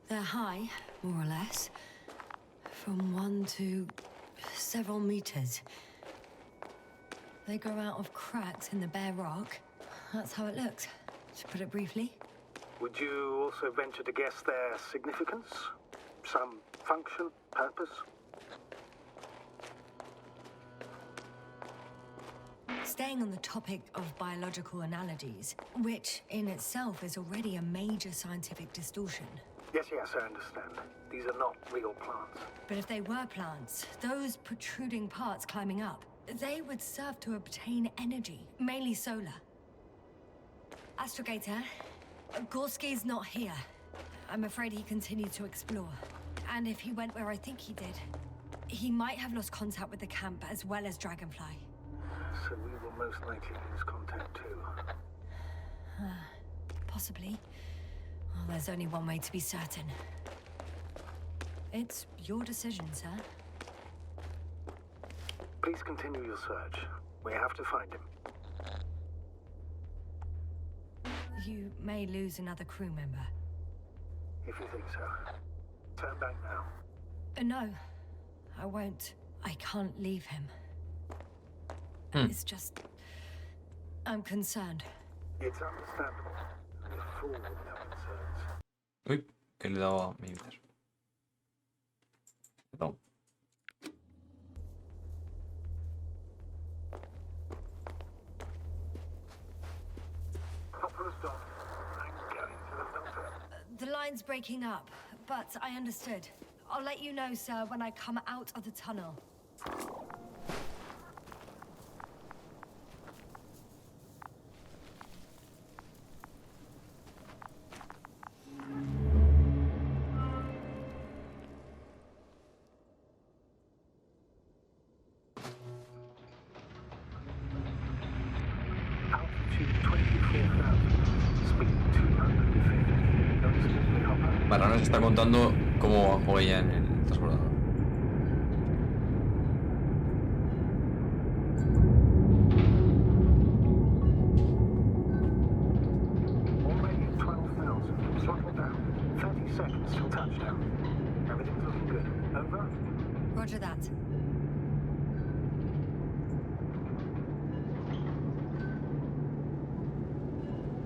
They're high, more or less, from 1 to several meters. They grow out of cracks in the bare rock. That's how it looks, to put it briefly. Would you also venture to guess their significance? Some function, purpose? Staying on the topic of biological analogies, which in itself is already a major scientific distortion. Yes, I understand. These are not real plants. But if they were plants, those protruding parts climbing up, they would serve to obtain energy, mainly solar. Astrogator, Gorski's not here. I'm afraid he continued to explore. And if he went where I think he did, he might have lost contact with the camp as well as Dragonfly. So we will most likely lose contact too. Possibly. Well, there's only one way to be certain. It's your decision, sir. Please continue your search. We have to find him. You may lose another crew member. If you think so. Turn back now. No, I won't. I can't leave him. It's just... I'm concerned. It's understandable. And a fool would have concerns. Uy, que le he dado a mi inter. Perdón. The line's breaking up, but I understood. I'll let you know, sir, when I come out of the tunnel. Vale, ahora nos está contando cómo bajó ella en el transbordador. Already at 12,000. Throttle down. 30 seconds till touchdown. Everything's looking good. Over? Roger that.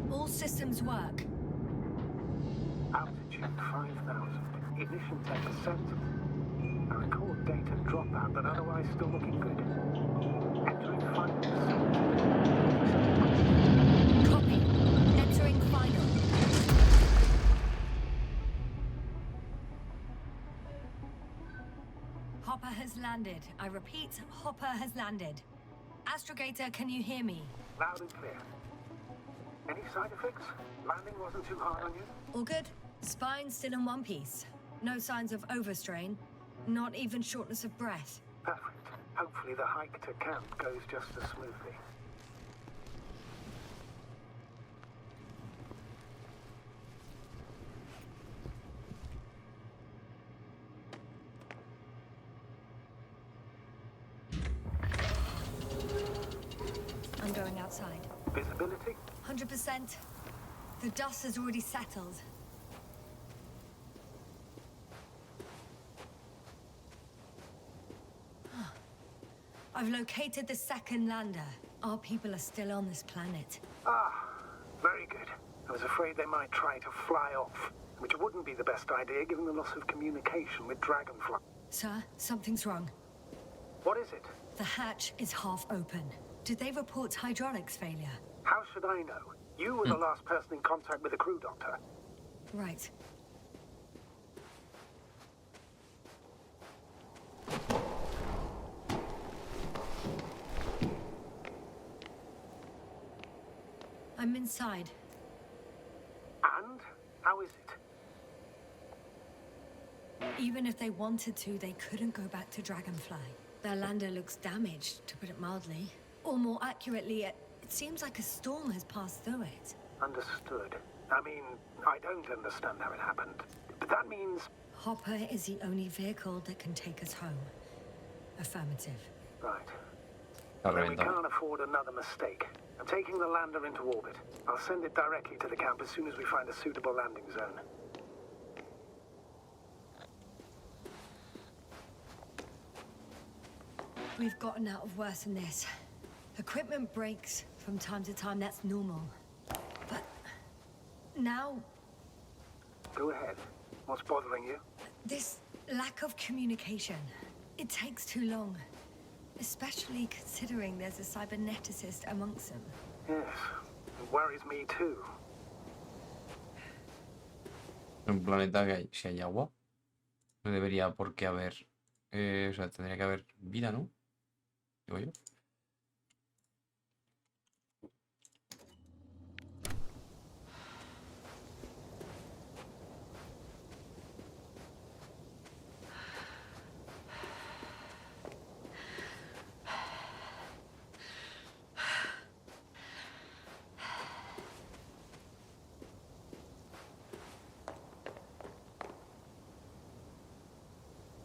All systems work. Altitude 5,000. Ignition tech set. I record data dropout, but otherwise still looking good. Entering final. Copy. Entering final. Hopper has landed. I repeat, Hopper has landed. Astrogator, can you hear me? Loud and clear. Any side effects? Landing wasn't too hard on you? All good? Spine still in one piece. No signs of overstrain. Not even shortness of breath. Perfect. Hopefully the hike to camp goes just as smoothly. I'm going outside. Visibility? 100%. The dust has already settled. I've located the second lander. Our people are still on this planet. Ah, very good. I was afraid they might try to fly off, which wouldn't be the best idea given the loss of communication with Dragonfly. Sir, something's wrong. What is it? The hatch is half open. Did they report hydraulics failure? How should I know? You were the last person in contact with the crew, Doctor. Right. I'm inside. And? How is it? Even if they wanted to, they couldn't go back to Dragonfly. Their lander looks damaged, to put it mildly. Or more accurately, it seems like a storm has passed through it. Understood. I mean, I don't understand how it happened. But that means... Hopper is the only vehicle that can take us home. Affirmative. Right. Then we can't afford another mistake. I'm taking the lander into orbit. I'll send it directly to the camp as soon as we find a suitable landing zone. We've gotten out of worse than this. Equipment breaks from time to time, that's normal. But now... Go ahead. What's bothering you? This lack of communication. It takes too long. Especially considering there's a cyberneticist amongst them. Yes, it worries me too. En un planeta que hay, si hay agua, no debería por qué haber... o sea, tendría que haber vida, ¿no? Digo yo.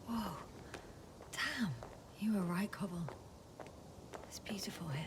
Whoa. Damn. You were right, Cobble. It's beautiful here.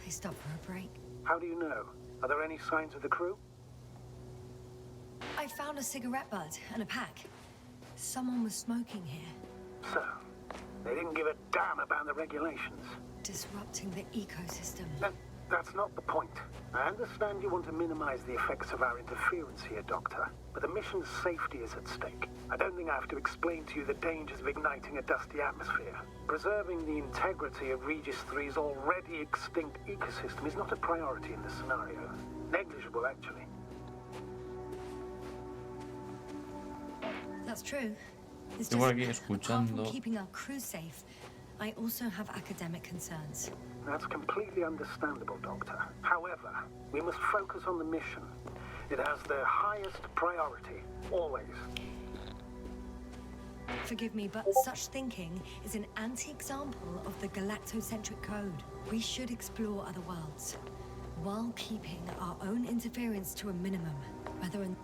They stopped for a break. How do you know? Are there any signs of the crew? I found a cigarette butt and a pack. Someone was smoking here. So, they didn't give a damn about the regulations. Disrupting the ecosystem. That's not the point. I understand you want to minimize the effects of our interference here, Doctor, but the mission's safety is at stake. I don't think I have to explain to you the dangers of igniting a dusty atmosphere. Preserving the integrity of Regis 3's already extinct ecosystem is not a priority in this scenario. Negligible, actually. That's true. It's Estoy por just, aquí apart from escuchando. keeping our crew safe, I also have academic concerns. That's completely understandable, Doctor. However, we must focus on the mission. It has the highest priority, always. Forgive me, but such thinking is an anti-example of the galactocentric code. We should explore other worlds. while keeping our own interference to a minimum.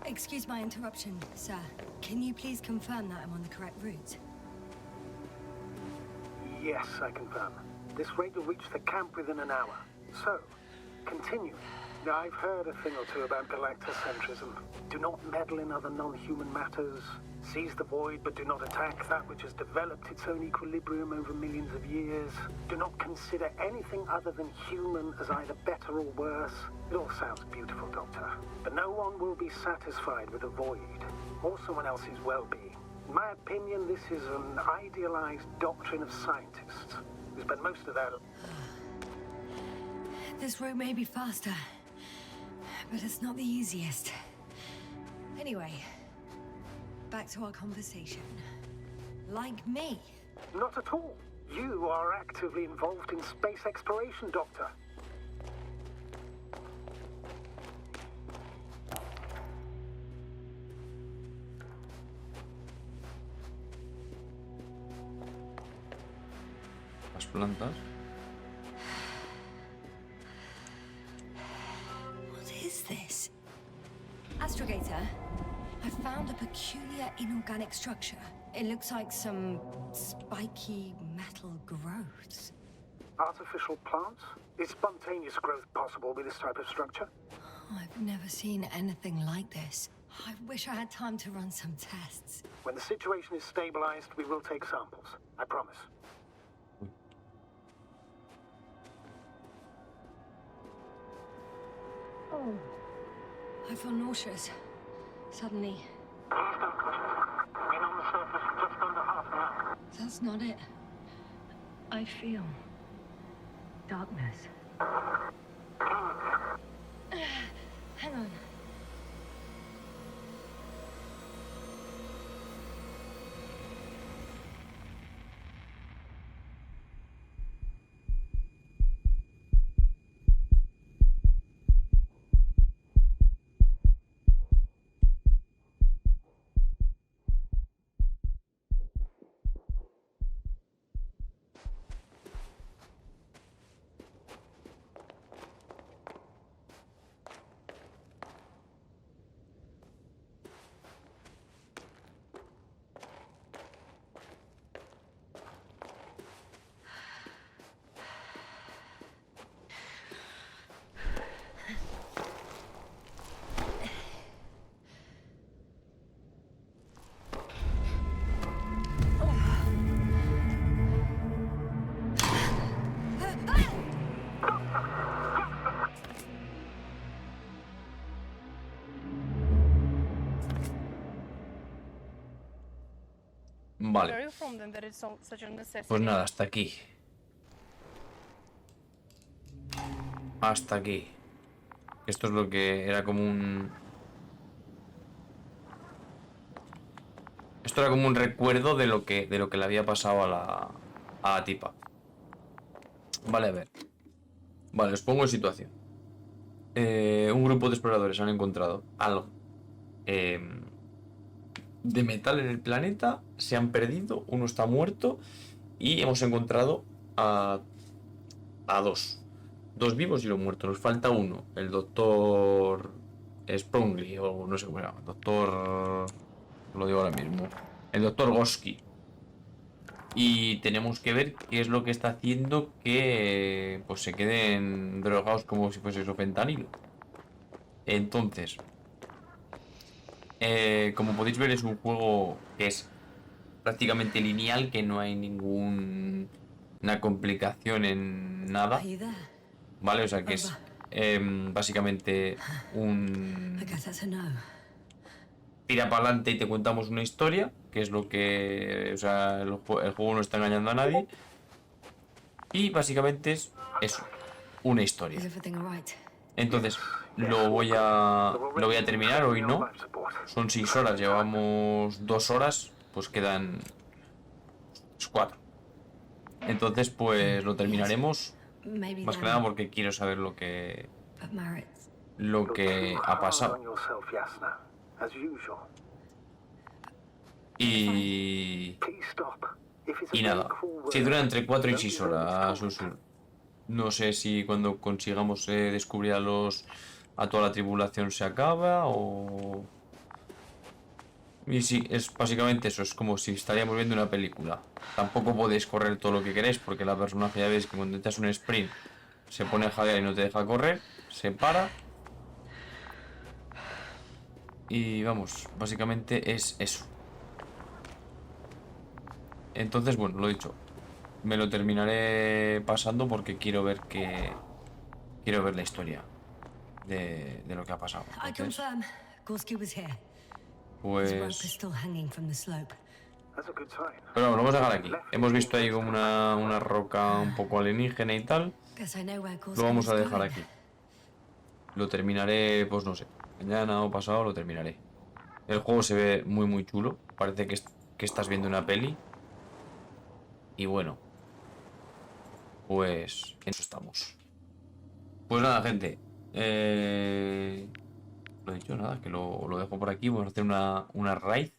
Excuse my interruption, sir. Can you please confirm that I'm on the correct route? Yes, I confirm. This rate will reach the camp within an hour. So, continue. Now, I've heard a thing or two about galactocentrism. Do not meddle in other non-human matters. Seize the void, but do not attack that which has developed its own equilibrium over millions of years. Do not consider anything other than human as either better or worse. It all sounds beautiful, Doctor. But no one will be satisfied with a void, or someone else's well-being. In my opinion, this is an idealized doctrine of scientists. We spend most of that... This route may be faster, but it's not the easiest. Anyway, back to our conversation. Like me. Not at all. You are actively involved in space exploration, Doctor. Las plantas. What is this? Astrogator, I found a peculiar inorganic structure. It looks like some spiky metal growths. Artificial plants? Is spontaneous growth possible with this type of structure? I've never seen anything like this. I wish I had time to run some tests. When the situation is stabilized, we will take samples. I promise. I feel nauseous. Suddenly. Please don't push me. Been on the surface for just under half an hour. That's not it. I feel darkness. Hang on. Vale. Pues nada, hasta aquí. Hasta aquí. Esto es lo que era como un... Esto era como un recuerdo de lo que le había pasado a la tipa. Vale, a ver. Vale, os pongo en situación. Un grupo de exploradores han encontrado algo de metal en el planeta, se han perdido, uno está muerto y hemos encontrado a dos vivos y uno muerto. Nos falta uno, el doctor Sprongli, o no sé cómo se llama, doctor, lo digo ahora mismo, el doctor Goski, y tenemos que ver qué es lo que está haciendo que pues se queden drogados como si fuese eso fentanilo. Entonces, como podéis ver, es un juego que es prácticamente lineal, que no hay ninguna complicación en nada. Vale, o sea que es básicamente un... Tira para adelante y te contamos una historia, que es lo que... O sea, el juego no está engañando a nadie. Y básicamente es eso, una historia. Entonces, lo voy a terminar, hoy no. Son 6 horas, llevamos 2 horas, pues quedan 4. Entonces, pues lo terminaremos. Más que nada porque quiero saber lo que ha pasado. Y nada, si dura entre 4 y 6 horas, Susul. No sé si cuando consigamos descubrir a toda la tripulación se acaba o... Y sí, es básicamente eso, es como si estaríamos viendo una película. Tampoco podéis correr todo lo que queréis porque la personaje ya veis que cuando echas un sprint se pone a jadear y no te deja correr, se para. Y vamos, básicamente es eso. Entonces, bueno, lo dicho, me lo terminaré pasando porque quiero ver quiero ver la historia de lo que ha pasado. I Entonces, confirm. Gorski was here. His rope is pues... still hanging from the slope. That's a good sign. Pero bueno, lo vamos a dejar aquí. Hemos visto ahí como una roca un poco alienígena y tal. Guess I know where Lo Gorski vamos was a dejar going. aquí. Lo terminaré, pues no sé, mañana o pasado lo terminaré. El juego se ve muy chulo. Parece que estás viendo una peli. Y bueno, pues en eso estamos. Pues nada, gente. Lo he dicho, nada, que lo dejo por aquí. Vamos a hacer una raid